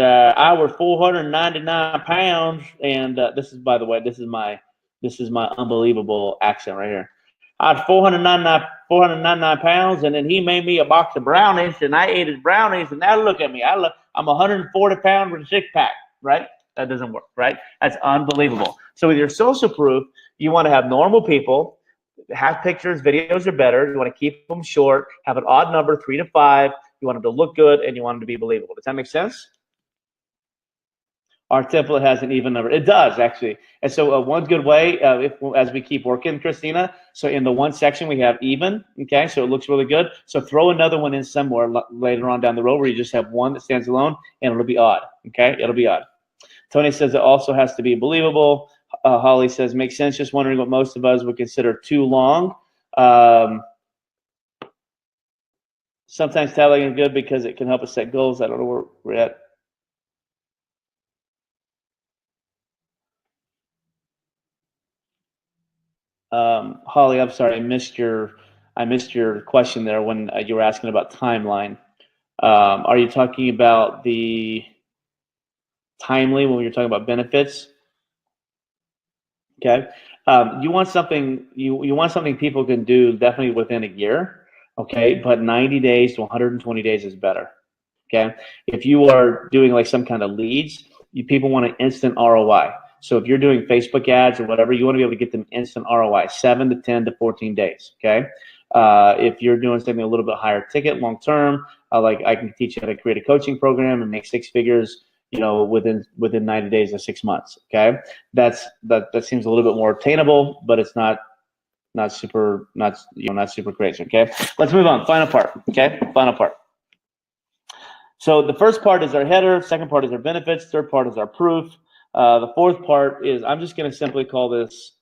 Speaker 1: I was 499 pounds. And this is, by the way, this is my unbelievable accent right here. I was 499 pounds, and then he made me a box of brownies, and I ate his brownies, and now look at me. I'm 140 pounds with a six-pack, right? That doesn't work, right? That's unbelievable. So with your social proof, you want to have normal people, have pictures, videos are better. You want to keep them short, have an odd number, 3 to 5. You want them to look good, and you want them to be believable. Does that make sense? Our template has an even number. It does, actually. And so one good way, as we keep working, Christina, so in the one section we have even, okay, so it looks really good. So throw another one in somewhere later on down the road where you just have one that stands alone, and it'll be odd, okay? It'll be odd. Tony says it also has to be believable. Holly says, makes sense. Just wondering what most of us would consider too long. Sometimes tagging is good because it can help us set goals. I don't know where we're at. Holly, I'm sorry, I missed your question there when you were asking about timeline. Are you talking about the timely when you're talking about benefits? Okay. You want something you want something people can do definitely within a year. Okay, but 90 days to 120 days is better. Okay. If you are doing like some kind of leads, people want an instant ROI. So if you're doing Facebook ads or whatever, you want to be able to get them instant ROI, 7 to 10 to 14 days. Okay. If you're doing something a little bit higher ticket long term, I can teach you how to create a coaching program and make 6 figures, within 90 days or 6 months. Okay, that seems a little bit more attainable, but it's not super crazy. Okay, let's move on. Final part. Okay, final part. So the first part is our header. Second part is our benefits. Third part is our proof. The fourth part is, I'm just going to simply call this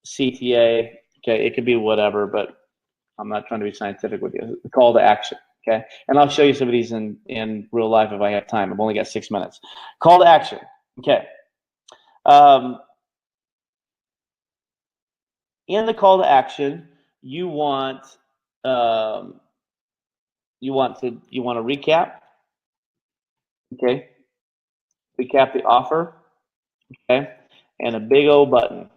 Speaker 1: CTA. Okay, it could be whatever, but I'm not trying to be scientific with you. The call to action. Okay, and I'll show you some of these in real life if I have time. I've only got 6 minutes. Call to action. Okay. In the call to action, you want to recap. Okay, recap the offer. Okay, and a big old button.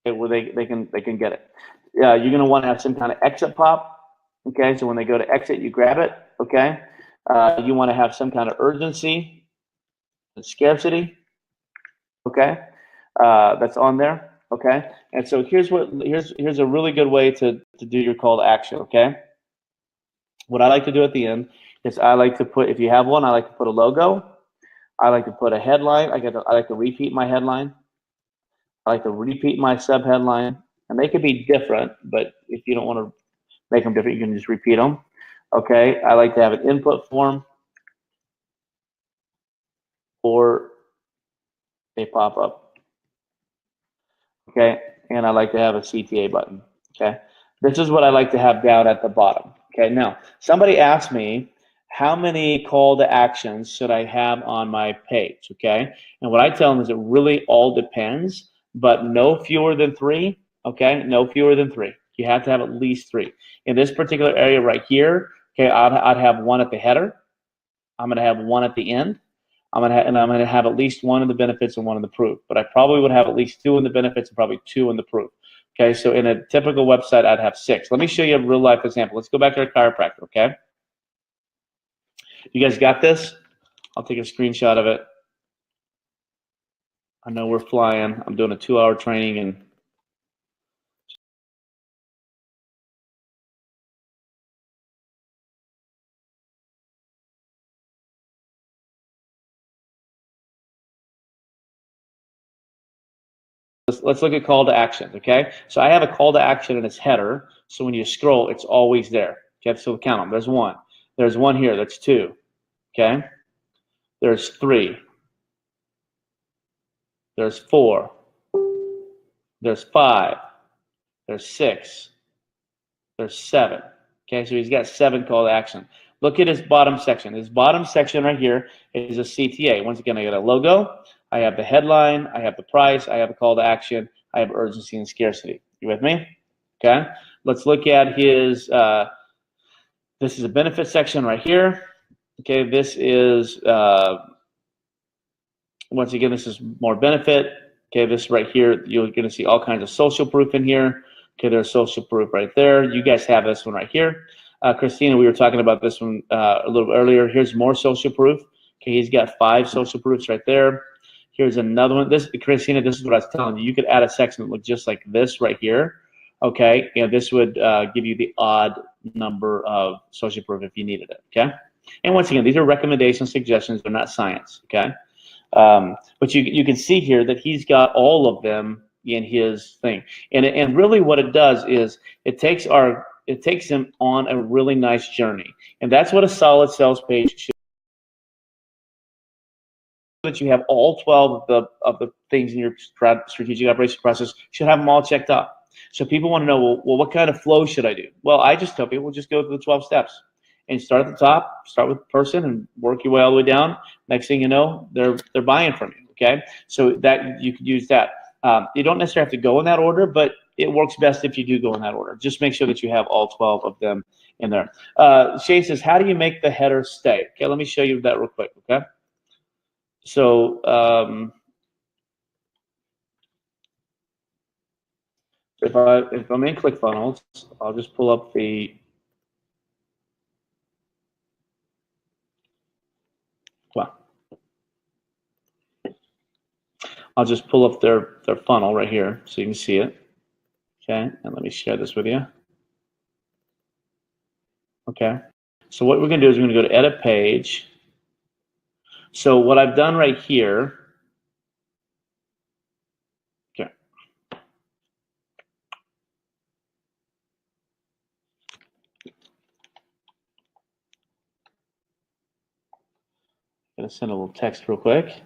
Speaker 1: Okay, where they can get it. You're going to want to have some kind of exit pop. Okay, so when they go to exit, you grab it. Okay, you want to have some kind of urgency and scarcity. Okay, that's on there. Okay, and so here's a really good way to do your call to action. Okay, what I like to do at the end is I like to put, if you have one, I like to put a logo. I like to put a headline. I like to repeat my headline. I like to repeat my sub headline, and they could be different, but if you don't want to make them different, you can just repeat them. Okay, I like to have an input form or a pop-up. Okay, and I like to have a CTA button. Okay, this is what I like to have down at the bottom. Okay, now somebody asked me, how many call to actions should I have on my page? Okay, and what I tell them is it really all depends, but no fewer than 3. Okay, no fewer than 3. You have to have at least 3. In this particular area right here, okay, I'd have 1 at the header. I'm going to have 1 at the end. I'm going to have at least 1 in the benefits and 1 in the proof. But I probably would have at least 2 in the benefits and probably 2 in the proof. Okay, so in a typical website, I'd have 6. Let me show you a real life example. Let's go back to our chiropractor. Okay, you guys got this? I'll take a screenshot of it. I know we're flying. I'm doing a 2-hour training, and let's look at call to actions. Okay, so I have a call to action in its header. So when you scroll, it's always there. Okay, so count them. There's 1. There's 1 here. That's 2. Okay, there's 3. There's 4. There's 5. There's 6. There's 7. Okay, so he's got 7 call to action. Look at his bottom section. His bottom section right here is a CTA. Once again, I got a logo. I have the headline. I have the price. I have a call to action. I have urgency and scarcity. You with me? Okay. Let's look at his. This is a benefit section right here. Okay. This is once again, this is more benefit. Okay. This right here, you're going to see all kinds of social proof in here. Okay, there's social proof right there. You guys have this one right here. Christina, we were talking about this one a little bit earlier. Here's more social proof. Okay, he's got 5 social proofs right there. Here's another one. Christina, this is what I was telling you. You could add a section that looked just like this right here. Okay, and this would give you the odd number of social proof if you needed it. Okay, and once again, these are recommendations, suggestions. They're not science. Okay, but you can see here that he's got all of them in his thing, and really what it does is it takes him on a really nice journey, and that's what a solid sales page should. That you have all 12 of the things in your strategic operations process, should have them all checked up. So people want to know, well, what kind of flow should I do? Well, I just tell people, just go through the 12 steps and start at the top, start with the person and work your way all the way down. Next thing you know, they're buying from you. Okay, so that you could use that. You don't necessarily have to go in that order, but it works best if you do go in that order. Just make sure that you have all 12 of them in there. Shane says, how do you make the header stay? Okay, let me show you that real quick. Okay. So if I'm in ClickFunnels, I'll just pull up the I'll just pull up their funnel right here so you can see it. Okay, and let me share this with you. Okay, so what we're going to do is we're going to go to edit page. So what I've done right here, okay. I'm going to send a little text real quick.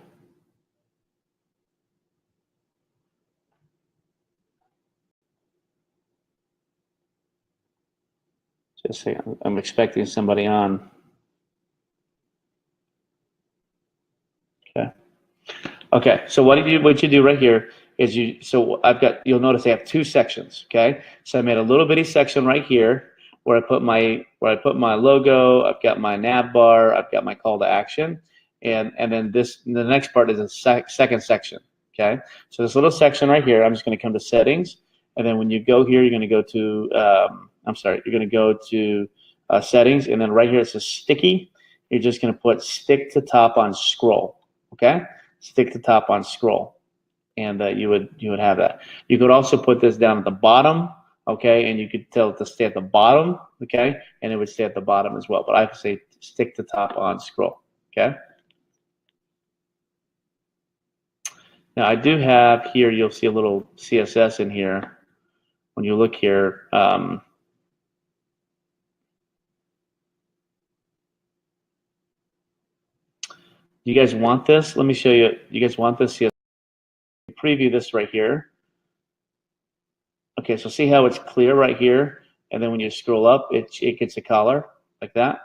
Speaker 1: Just a second. I'm expecting somebody on. Okay. Okay. So what you do right here is you'll notice I have two sections. Okay. So I made a little bitty section right here where I put my logo. I've got my nav bar. I've got my call to action, and then the next part is a second section. Okay. So this little section right here, I'm just going to come to settings, and then when you go here, you're going to go to settings, and then right here it says sticky. You're just going to put stick to top on scroll. Okay, stick to top on scroll, and you would have that. You could also put this down at the bottom. Okay, and you could tell it to stay at the bottom. Okay, and it would stay at the bottom as well. But I would say stick to top on scroll. Okay. Now I do have here. You'll see a little CSS in here. When you look here. You guys want this? Let me show you. You guys want this? Preview this right here. Okay, so see how it's clear right here, and then when you scroll up, it gets a color like that.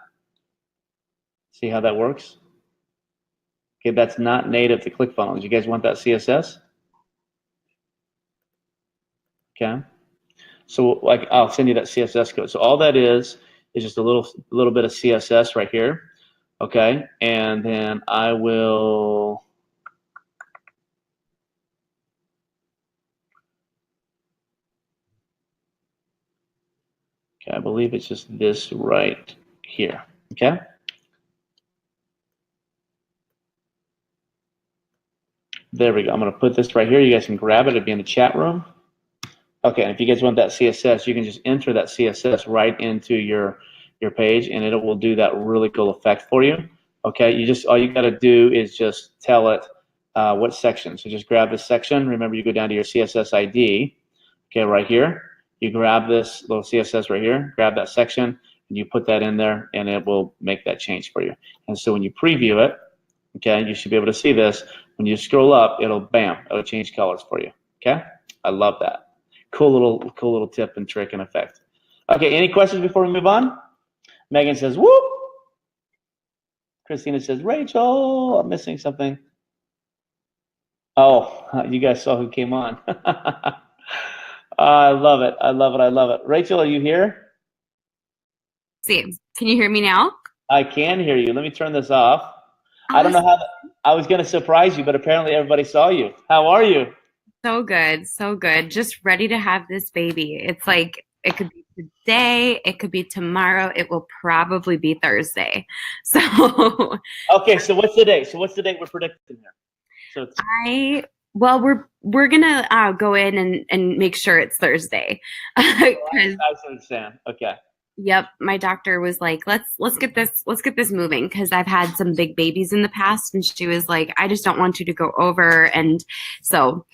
Speaker 1: See how that works? Okay, that's not native to ClickFunnels. You guys want that CSS? Okay. So like I'll send you that CSS code. So all that is just a little bit of CSS right here. Okay, and then I will. Okay, I believe it's just this right here. Okay. There we go. I'm going to put this right here. You guys can grab it. It'll be in the chat room. Okay, and if you guys want that CSS, you can just enter that CSS right into your page, and it will do that really cool effect for you. Okay, all you got to do is just tell it what section. So just grab this section. Remember, you go down to your CSS ID. Okay, right here. You grab this little CSS right here. Grab that section, and you put that in there, and it will make that change for you. And so when you preview it, okay, you should be able to see this. When you scroll up, it'll change colors for you. Okay, I love that. Cool little tip and trick and effect. Okay, any questions before we move on? Megan says, whoop. Christina says, Rachel, I'm missing something. Oh, you guys saw who came on. I love it. I love it. I love it. Rachel, are you here?
Speaker 2: See, can you hear me now?
Speaker 1: I can hear you. Let me turn this off. I don't know how. I was going to surprise you, but apparently everybody saw you. How are you?
Speaker 2: So good, so good. Just ready to have this baby. It's like it could be today, it could be tomorrow, it will probably be Thursday. So
Speaker 1: okay, so what's the date? So what's the date we're predicting here? So
Speaker 2: we're gonna go in and make sure it's Thursday.
Speaker 1: I understand. Okay.
Speaker 2: Yep, my doctor was like, let's get this moving because I've had some big babies in the past, and she was like, I just don't want you to go over, and so.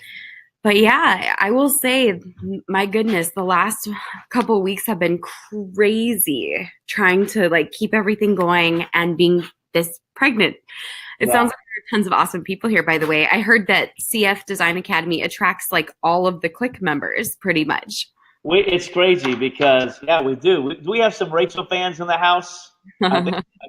Speaker 2: But yeah, I will say, my goodness, the last couple of weeks have been crazy trying to like keep everything going and being this pregnant. It sounds like there are tons of awesome people here, by the way. I heard that CF Design Academy attracts like all of the Click members pretty much.
Speaker 1: It's crazy because, yeah, we do. We have some Rachel fans in the house. I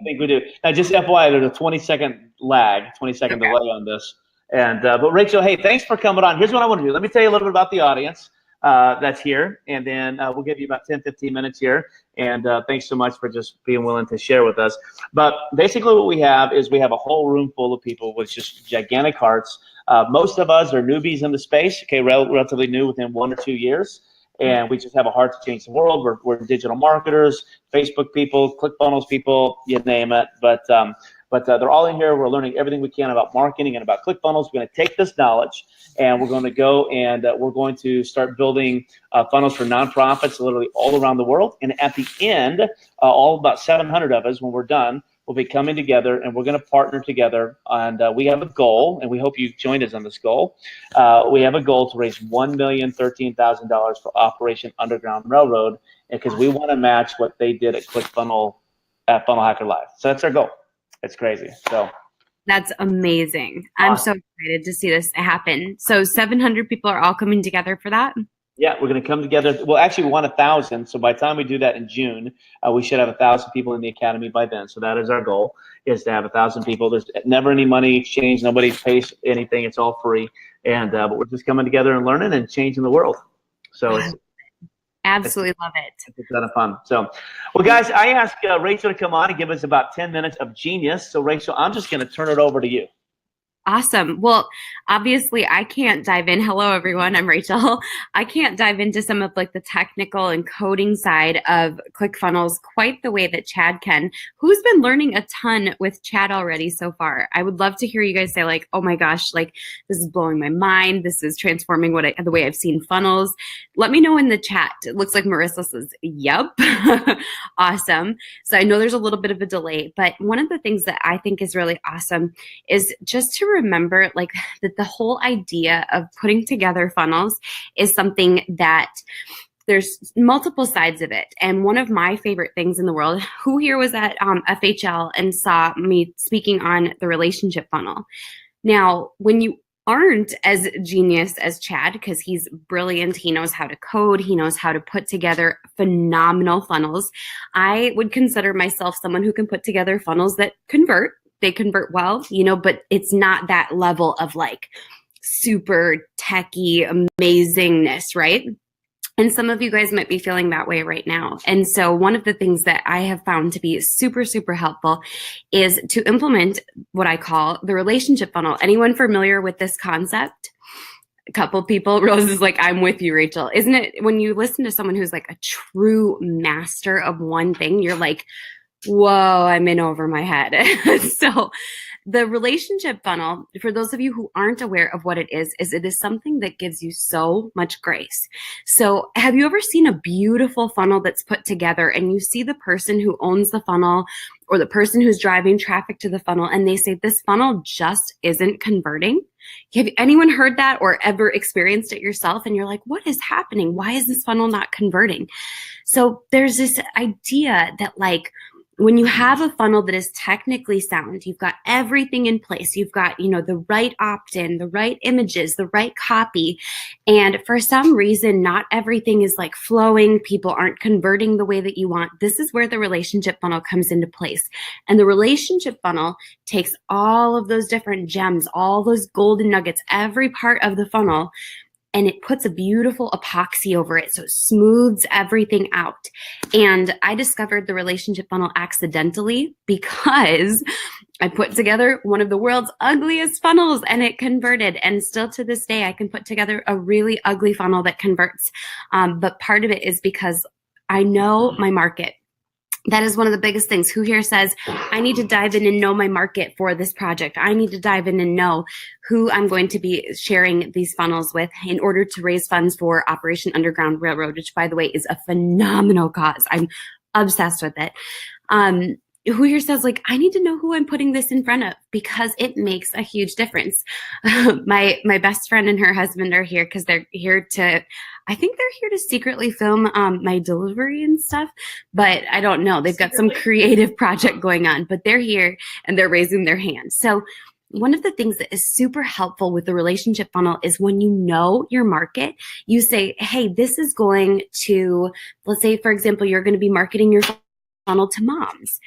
Speaker 1: think we do. Now, just FYI, there's a 20-second lag, 20-second delay on this. And but Rachel, hey, thanks for coming on. Here's what I want to do. Let me tell you a little bit about the audience that's here, and then we'll give you about 10, 15 minutes here. And thanks so much for just being willing to share with us. But basically what we have is we have a whole room full of people with just gigantic hearts. Most of us are newbies in the space, okay, relatively new within 1 or 2 years. And we just have a heart to change the world. We're digital marketers, Facebook people, ClickFunnels people, you name it. But But they're all in here. We're learning everything we can about marketing and about ClickFunnels. We're going to take this knowledge and we're going to go and we're going to start building funnels for nonprofits literally all around the world. And at the end, all about 700 of us, when we're done, we'll be coming together and we're going to partner together. And we have a goal, and we hope you joined us on this goal. We have a goal to raise $1,013,000 for Operation Underground Railroad, because we want to match what they did at ClickFunnels at Funnel Hacker Live. So that's our goal. It's crazy. So
Speaker 2: that's amazing. I'm so excited to see this happen. So 700 people are all coming together for that?
Speaker 1: Yeah, we're going to come together. Well, actually, we want 1,000. So by the time we do that in June, we should have 1,000 people in the academy by then. So that is our goal, is to have 1,000 people. There's never any money exchange. Nobody pays anything. It's all free. And but we're just coming together and learning and changing the world. So it's
Speaker 2: absolutely love it.
Speaker 1: It's a lot of fun. So, well, guys, I asked Rachel to come on and give us about 10 minutes of genius. So, Rachel, I'm just going to turn it over to you.
Speaker 2: Awesome. Well, obviously I can't dive in. Hello, everyone. I'm Rachel. I can't dive into some of like the technical and coding side of ClickFunnels quite the way that Chad can. Who's been learning a ton with Chad already so far? I would love to hear you guys say like, oh my gosh, like this is blowing my mind. This is transforming the way I've seen funnels. Let me know in the chat. It looks like Marissa says, yep. Awesome. So I know there's a little bit of a delay, but one of the things that I think is really awesome is just to remember like that the whole idea of putting together funnels is something that there's multiple sides of it. And one of my favorite things in the world, who here was at FHL and saw me speaking on the relationship funnel? Now, when you aren't as genius as Chad, because he's brilliant, he knows how to code, he knows how to put together phenomenal funnels. I would consider myself someone who can put together funnels that convert. They convert well, you know, but it's not that level of like super techie amazingness, right? And some of you guys might be feeling that way right now. And so one of the things that I have found to be super, super helpful is to implement what I call the relationship funnel. Anyone familiar with this concept? A couple people. Rose is like, I'm with you, Rachel. Isn't it when you listen to someone who's like a true master of one thing, you're like, whoa, I'm in over my head. So the relationship funnel, for those of you who aren't aware of what it is it is something that gives you so much grace. So have you ever seen a beautiful funnel that's put together and you see the person who owns the funnel or the person who's driving traffic to the funnel and they say, this funnel just isn't converting? Have anyone heard that or ever experienced it yourself? And you're like, what is happening? Why is this funnel not converting? So there's this idea that like, when you have a funnel that is technically sound, you've got everything in place. You've got, you know, the right opt-in, the right images, the right copy. And for some reason, not everything is like flowing. People aren't converting the way that you want. This is where the relationship funnel comes into place. And the relationship funnel takes all of those different gems, all those golden nuggets, every part of the funnel, and it puts a beautiful epoxy over it. So it smooths everything out. And I discovered the relationship funnel accidentally because I put together one of the world's ugliest funnels and it converted. And still to this day, I can put together a really ugly funnel that converts. But part of it is because I know my market. That is one of the biggest things. Who here says, I need to dive in and know my market for this project. I need to dive in and know who I'm going to be sharing these funnels with in order to raise funds for Operation Underground Railroad, which, by the way, is a phenomenal cause. I'm obsessed with it. Who here says, like, I need to know who I'm putting this in front of because it makes a huge difference. My best friend and her husband are here because they're here to, I think they're here to secretly film my delivery and stuff, but I don't know. They've got some creative project going on, but they're here and they're raising their hand. So one of the things that is super helpful with the relationship funnel is when you know your market, you say, hey, this is going to, let's say, for example, you're going to be marketing your funnel to moms.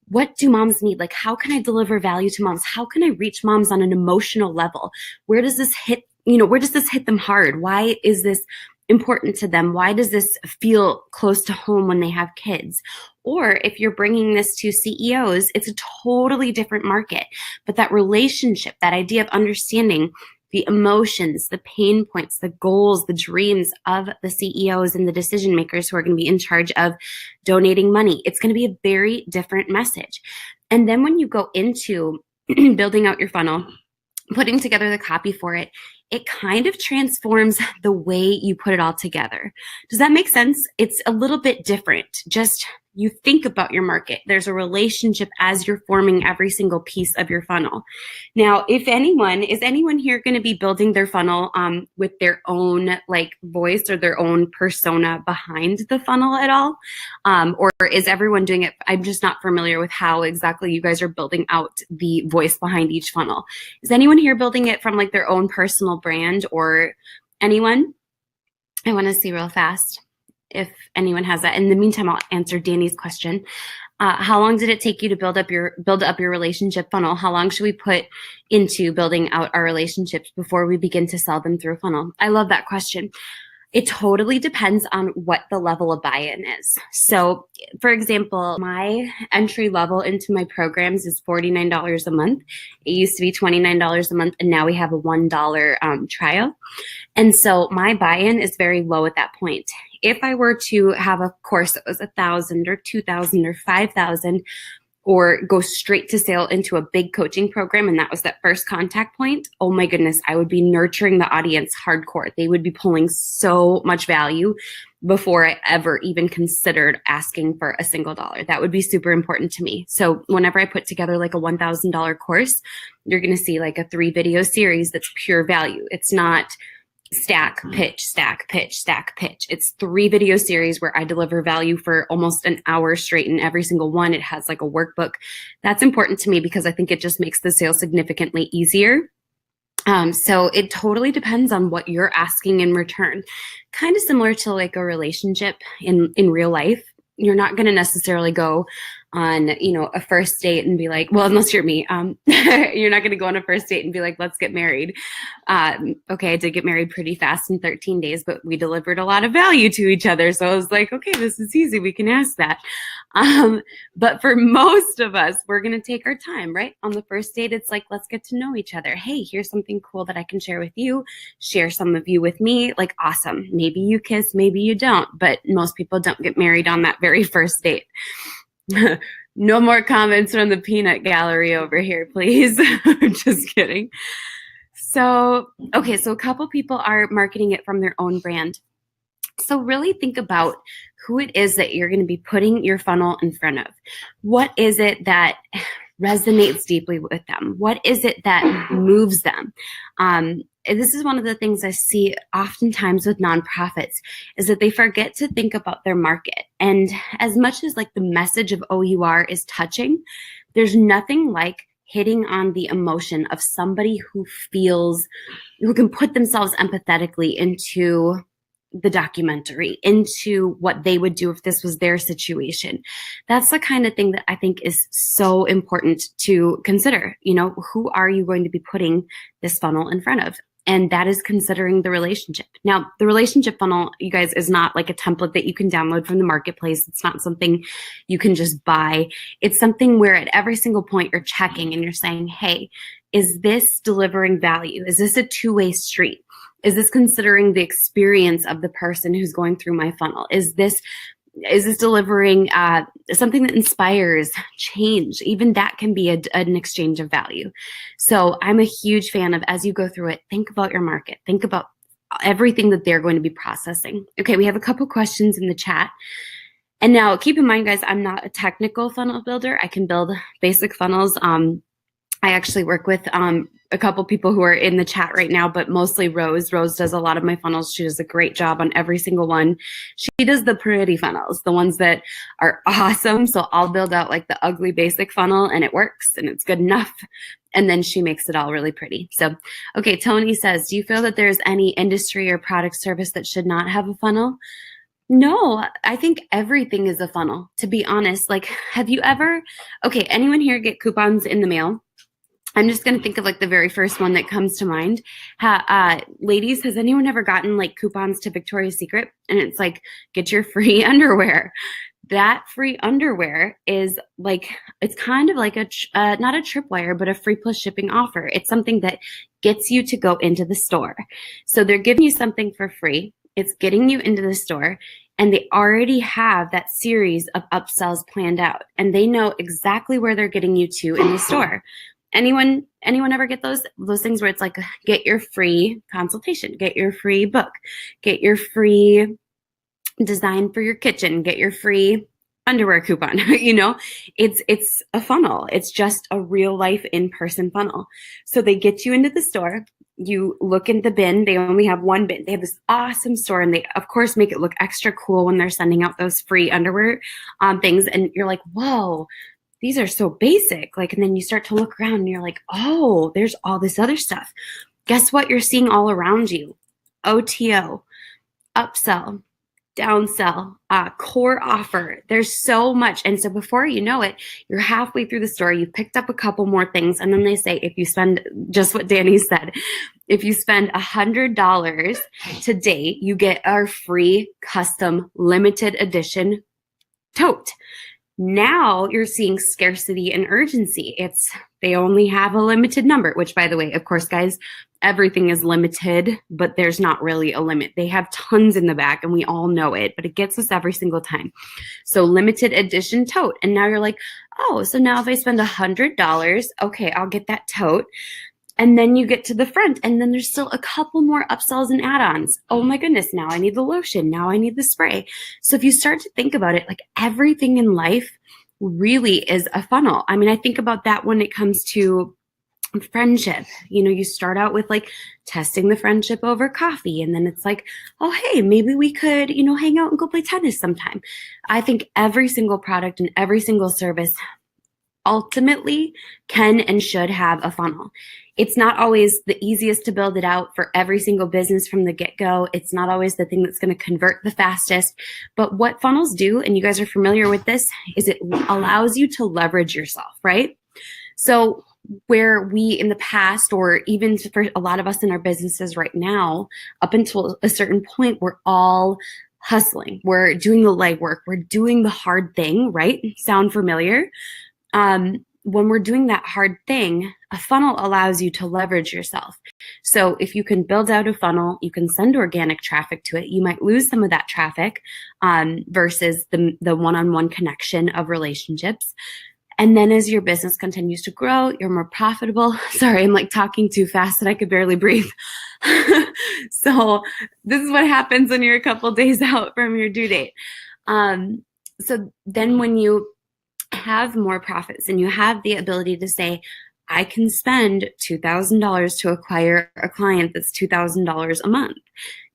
Speaker 2: What do moms need? Like, how can I deliver value to moms? How can I reach moms on an emotional level? Where does this hit, where does this hit them hard? Why is this important to them? Why does this feel close to home when they have kids? Or if you're bringing this to CEOs, it's a totally different market. But that relationship, that idea of understanding the emotions, the pain points, the goals, the dreams of the CEOs and the decision makers who are going to be in charge of donating money, it's going to be a very different message. And then when you go into building out your funnel, putting together the copy for it, it kind of transforms the way you put it all together. Does that make sense? It's a little bit different. Just you think about your market. There's a relationship as you're forming every single piece of your funnel. Now, is anyone here going to be building their funnel with their own like voice or their own persona behind the funnel at all? Or is everyone doing it? I'm just not familiar with how exactly you guys are building out the voice behind each funnel. Is anyone here building it from like their own personal brand or anyone? I want to see real fast if anyone has that. In the meantime, I'll answer Danny's question. How long did it take you to build up your relationship funnel? How long should we put into building out our relationships before we begin to sell them through a funnel? I love that question. It totally depends on what the level of buy-in is. So, for example, my entry level into my programs is $49 a month. It used to be $29 a month, and now we have a $1 trial. And so my buy-in is very low at that point. If I were to have a course that was $1,000 or $2,000 or $5,000, or go straight to sale into a big coaching program, and that was that first contact point, oh my goodness, I would be nurturing the audience hardcore. They would be pulling so much value before I ever even considered asking for a single dollar. That would be super important to me. So whenever I put together like a $1,000 course, you're going to see like a 3-video series that's pure value. It's not stack, pitch, stack, pitch, stack, pitch. It's 3-video series where I deliver value for almost an hour straight in every single one. It has like a workbook. That's important to me because I think it just makes the sale significantly easier. So it totally depends on what you're asking in return. Kind of similar to like a relationship in real life. You're not going to necessarily go on, a first date and be like, well, unless you're me, you're not going to go on a first date and be like, let's get married. Okay, I did get married pretty fast in 13 days, but we delivered a lot of value to each other. So I was like, okay, this is easy. We can ask that. But for most of us, we're going to take our time, right? On the first date, it's like, let's get to know each other. Hey, here's something cool that I can share with you. Share some of you with me. Like, awesome. Maybe you kiss, maybe you don't, but most people don't get married on that very first date. No more comments from the peanut gallery over here, please. Just kidding. So, okay, so a couple people are marketing it from their own brand. So really think about who it is that you're going to be putting your funnel in front of. What is it that resonates deeply with them? What is it that moves them? This is one of the things I see oftentimes with nonprofits is that they forget to think about their market. And as much as like the message of OUR is touching, there's nothing like hitting on the emotion of somebody who can put themselves empathetically into the documentary, into what they would do if this was their situation. That's the kind of thing that I think is so important to consider. Who are you going to be putting this funnel in front of? And that is considering the relationship. Now, the relationship funnel, you guys, is not like a template that you can download from the marketplace. It's not something you can just buy. It's something where at every single point you're checking and you're saying, hey, is this delivering value? Is this a two-way street? Is this considering the experience of the person who's going through my funnel? Is this delivering something that inspires change? Even that can be an exchange of value. So I'm a huge fan of, as you go through it, think about your market. Think about everything that they're going to be processing. Okay, we have a couple questions in the chat. And now keep in mind, guys, I'm not a technical funnel builder. I can build basic funnels. I actually work with a couple people who are in the chat right now, but mostly Rose. Rose does a lot of my funnels. She does a great job on every single one. She does the pretty funnels, the ones that are awesome. So I'll build out like the ugly basic funnel and it works and it's good enough. And then she makes it all really pretty. So, okay, Tony says, do you feel that there's any industry or product service that should not have a funnel? No, I think everything is a funnel, to be honest. Like, have you ever, okay, anyone here get coupons in the mail? I'm just going to think of like the very first one that comes to mind. Ladies, has anyone ever gotten like coupons to Victoria's Secret? And it's like, get your free underwear. That free underwear is like, it's kind of like not a tripwire, but a free plus shipping offer. It's something that gets you to go into the store. So they're giving you something for free. It's getting you into the store. and they already have that series of upsells planned out, and they know exactly where they're getting you to in the store. Anyone ever get those things where it's like, get your free consultation, get your free book, get your free design for your kitchen, get your free underwear coupon? It's a funnel. It's just a real life in-person funnel. So they get you into the store. You look in the bin. They only have one bin. They have this awesome store, and they of course make it look extra cool when they're sending out those free underwear things. And you're like, whoa, these are so basic. And then you start to look around and you're like, oh, there's all this other stuff. Guess what you're seeing all around you? OTO, upsell, downsell, core offer. There's so much. And so before you know it, you're halfway through the store, you've picked up a couple more things. And then they say, if you spend just what Danny said, if you spend $100 today, you get our free custom limited edition tote. Now you're seeing scarcity and urgency. They only have a limited number, which, by the way, of course, guys, everything is limited, but there's not really a limit. They have tons in the back and we all know it, but it gets us every single time. So limited edition tote. And now you're like, oh, so now if I spend $100, okay, I'll get that tote. And then you get to the front, and then there's still a couple more upsells and add-ons. Oh my goodness, now I need the lotion. Now I need the spray. So if you start to think about it, everything in life really is a funnel. I mean, I think about that when it comes to friendship. You start out with testing the friendship over coffee, and then it's like, oh, hey, maybe we could, hang out and go play tennis sometime. I think every single product and every single service ultimately can and should have a funnel. It's not always the easiest to build it out for every single business from the get-go. It's not always the thing that's going to convert the fastest. But what funnels do, and you guys are familiar with this, is it allows you to leverage yourself, right? So where we in the past, or even for a lot of us in our businesses right now, up until a certain point, we're all hustling. We're doing the legwork. We're doing the hard thing, right? Sound familiar? When we're doing that hard thing, a funnel allows you to leverage yourself. So if you can build out a funnel, you can send organic traffic to it. You might lose some of that traffic versus the one-on-one connection of relationships. And then as your business continues to grow, you're more profitable. Sorry, I'm talking too fast and I could barely breathe. So this is what happens when you're a couple days out from your due date. So then when you have more profits and you have the ability to say, I can spend $2,000 to acquire a client that's $2,000 a month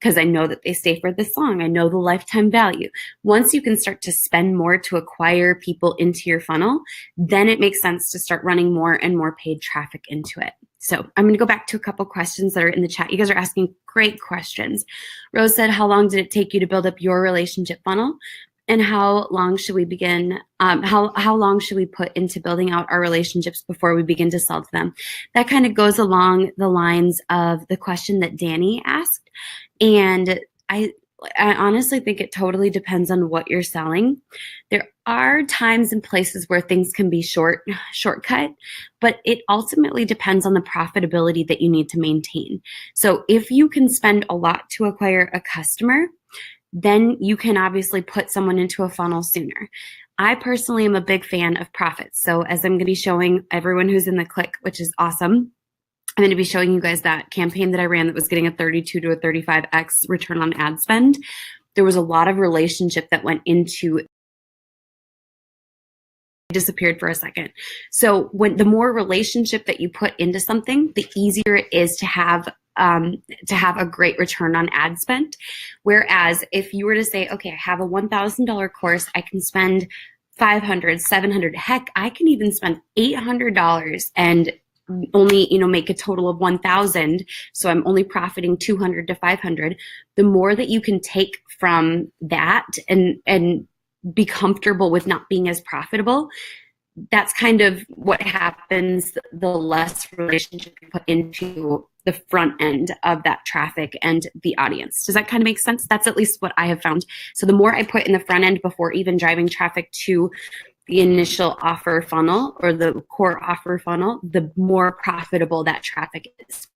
Speaker 2: because I know that they stay for this long. I know the lifetime value. Once you can start to spend more to acquire people into your funnel, then it makes sense to start running more and more paid traffic into it. So I'm going to go back to a couple questions that are in the chat. You guys are asking great questions. Rose said, how long did it take you to build up your relationship funnel? And how long should we begin? How long should we put into building out our relationships before we begin to sell to them? That kind of goes along the lines of the question that Danny asked. And I honestly think it totally depends on what you're selling. There are times and places where things can be shortcut, but it ultimately depends on the profitability that you need to maintain. So if you can spend a lot to acquire a customer, then you can obviously put someone into a funnel sooner. I personally am a big fan of profits. So as I'm going to be showing everyone who's in the click, which is awesome, I'm going to be showing you guys that campaign that I ran that was getting a 32 to a 35x return on ad spend. There was a lot of relationship that went into it. Disappeared for a second. So the more relationship that you put into something, the easier it is to have a great return on ad spend. Whereas if you were to say, okay, I have a $1,000 course, I can spend $500, $700, heck, I can even spend $800 and only, make a total of 1,000. So I'm only profiting 200 to 500. The more that you can take from that and be comfortable with not being as profitable, that's kind of what happens the less relationship you put into the front end of that traffic and the audience. Does that kind of make sense? That's at least what I have found. So the more I put in the front end before even driving traffic to the initial offer funnel or the core offer funnel, the more profitable that traffic is.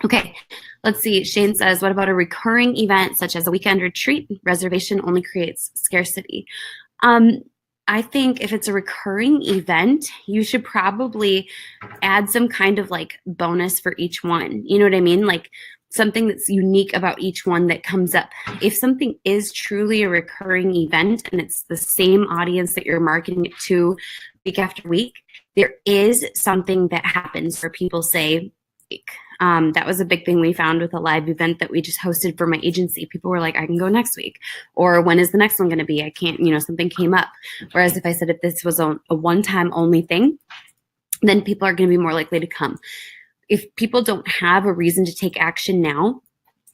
Speaker 2: Okay, Let's see. Shane says, what about a recurring event such as a weekend retreat? Reservation only creates scarcity. I think if it's a recurring event, you should probably add some kind of like bonus for each one. You know what I mean? Like something that's unique about each one that comes up. If something is truly a recurring event and it's the same audience that you're marketing it to week after week, there is something that happens where people say, that was a big thing we found with a live event that we just hosted for my agency. People were like, I can go next week. Or when is the next one going to be? I can't, something came up. Whereas if I said if this was a one-time only thing, then people are going to be more likely to come. If people don't have a reason to take action now,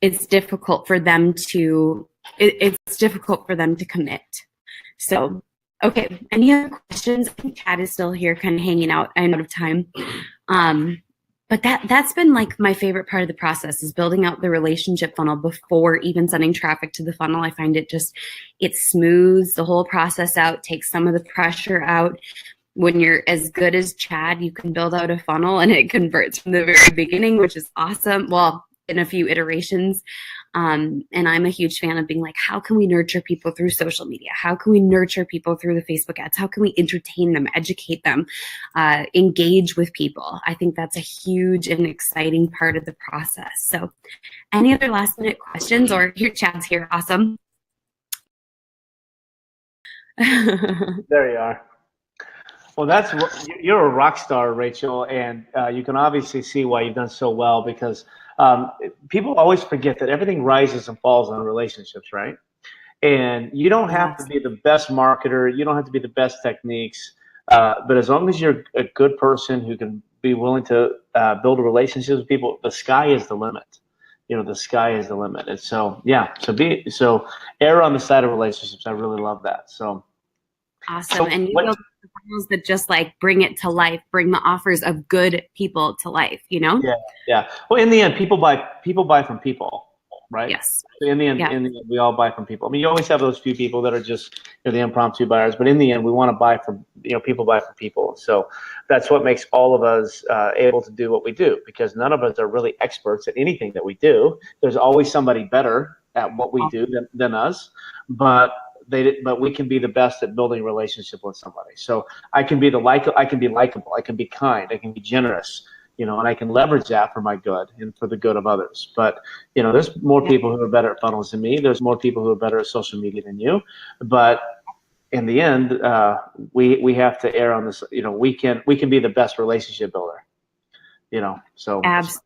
Speaker 2: it's difficult for them to commit. So, okay. Any other questions? I think Chad is still here kind of hanging out. I'm out of time. But that's been like my favorite part of the process is building out the relationship funnel before even sending traffic to the funnel. I find it smooths the whole process out, takes some of the pressure out. When you're as good as Chad, you can build out a funnel and it converts from the very beginning, which is awesome. Well, in a few iterations. And I'm a huge fan of being like, how can we nurture people through social media? How can we nurture people through the Facebook ads? How can we entertain them, educate them, engage with people? I think that's a huge and exciting part of the process. So any other last minute questions? Or here, Chad's here. Awesome.
Speaker 1: There you are. Well, you're a rock star, Rachel, and you can obviously see why you've done so well because people always forget that everything rises and falls on relationships, right? And you don't have to be the best marketer. You don't have to be the best techniques. But as long as you're a good person who can be willing to build relationships with people, the sky is the limit. The sky is the limit. And so, yeah, so err on the side of relationships. I really love that. So
Speaker 2: awesome. So and you build the funnels that just like bring it to life, bring the offers of good people to life,
Speaker 1: Yeah. Well, in the end, people buy from people, right?
Speaker 2: Yes.
Speaker 1: So in the end, we all buy from people. I mean, you always have those few people that are just the impromptu buyers, but in the end, we want to buy from people buy from people. So that's what makes all of us able to do what we do, because none of us are really experts at anything that we do. There's always somebody better at what we do than us, but we can be the best at building a relationship with somebody. So I can be likable, I can be kind, I can be generous, and I can leverage that for my good and for the good of others. But there's more people who are better at funnels than me. There's more people who are better at social media than you. But in the end, we have to err on this. We can be the best relationship builder. So
Speaker 2: absolutely.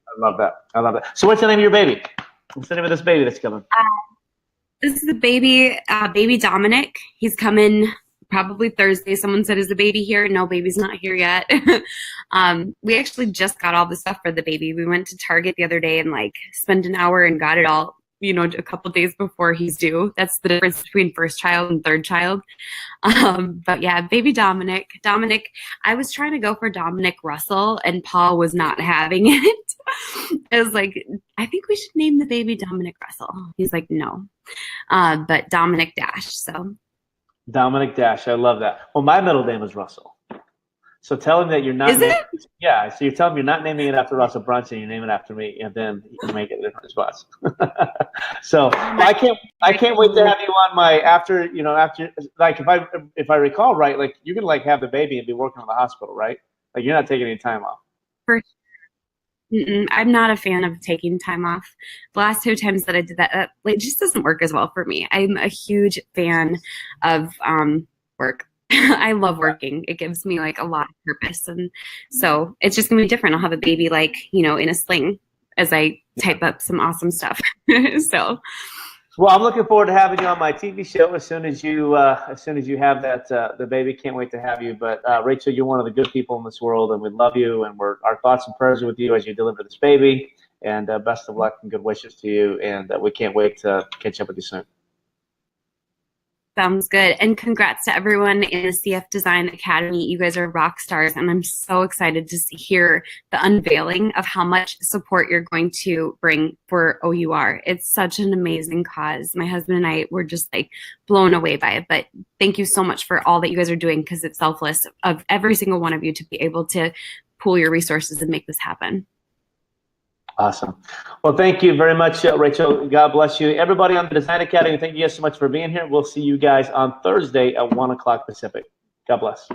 Speaker 1: I love that. So what's the name of your baby? What's the name of this baby that's coming?
Speaker 2: This is the baby Dominic. He's coming probably Thursday. Someone said, is the baby here? No, baby's not here yet. We actually just got all the stuff for the baby. We went to Target the other day and spent an hour and got it all, a couple days before he's due. That's the difference between first child and third child. But yeah, baby Dominic. I was trying to go for Dominic Russell and Paul was not having it. I was like, I think we should name the baby Dominic Russell. He's like, no. But Dominic Dash. So
Speaker 1: Dominic Dash, I love that. Well, my middle name is Russell. So tell him that you're not.
Speaker 2: Is it?
Speaker 1: Yeah. So you tell him you're not naming it after Russell Brunson. You name it after me, and then you can make it a different response. So I can't wait to have you on my after if I recall right, you can have the baby and be working in the hospital, right? You're not taking any time off.
Speaker 2: For I'm not a fan of taking time off. The last 2 times that I did that, it just doesn't work as well for me. I'm a huge fan of work. I love working. It gives me a lot of purpose. And so it's just going to be different. I'll have a baby in a sling as I type up some awesome stuff. So.
Speaker 1: Well, I'm looking forward to having you on my TV show as soon as you have that the baby. Can't wait to have you. But Rachel, you're one of the good people in this world, and we love you. And our thoughts and prayers are with you as you deliver this baby. And best of luck and good wishes to you. And we can't wait to catch up with you soon.
Speaker 2: Sounds good. And congrats to everyone in the CF Design Academy. You guys are rock stars, and I'm so excited to hear the unveiling of how much support you're going to bring for OUR. It's such an amazing cause. My husband and I were just blown away by it. But thank you so much for all that you guys are doing, because it's selfless of every single one of you to be able to pool your resources and make this happen.
Speaker 1: Awesome. Well, thank you very much, Rachel. God bless you. Everybody on the Design Academy, thank you guys so much for being here. We'll see you guys on Thursday at 1 o'clock Pacific. God bless.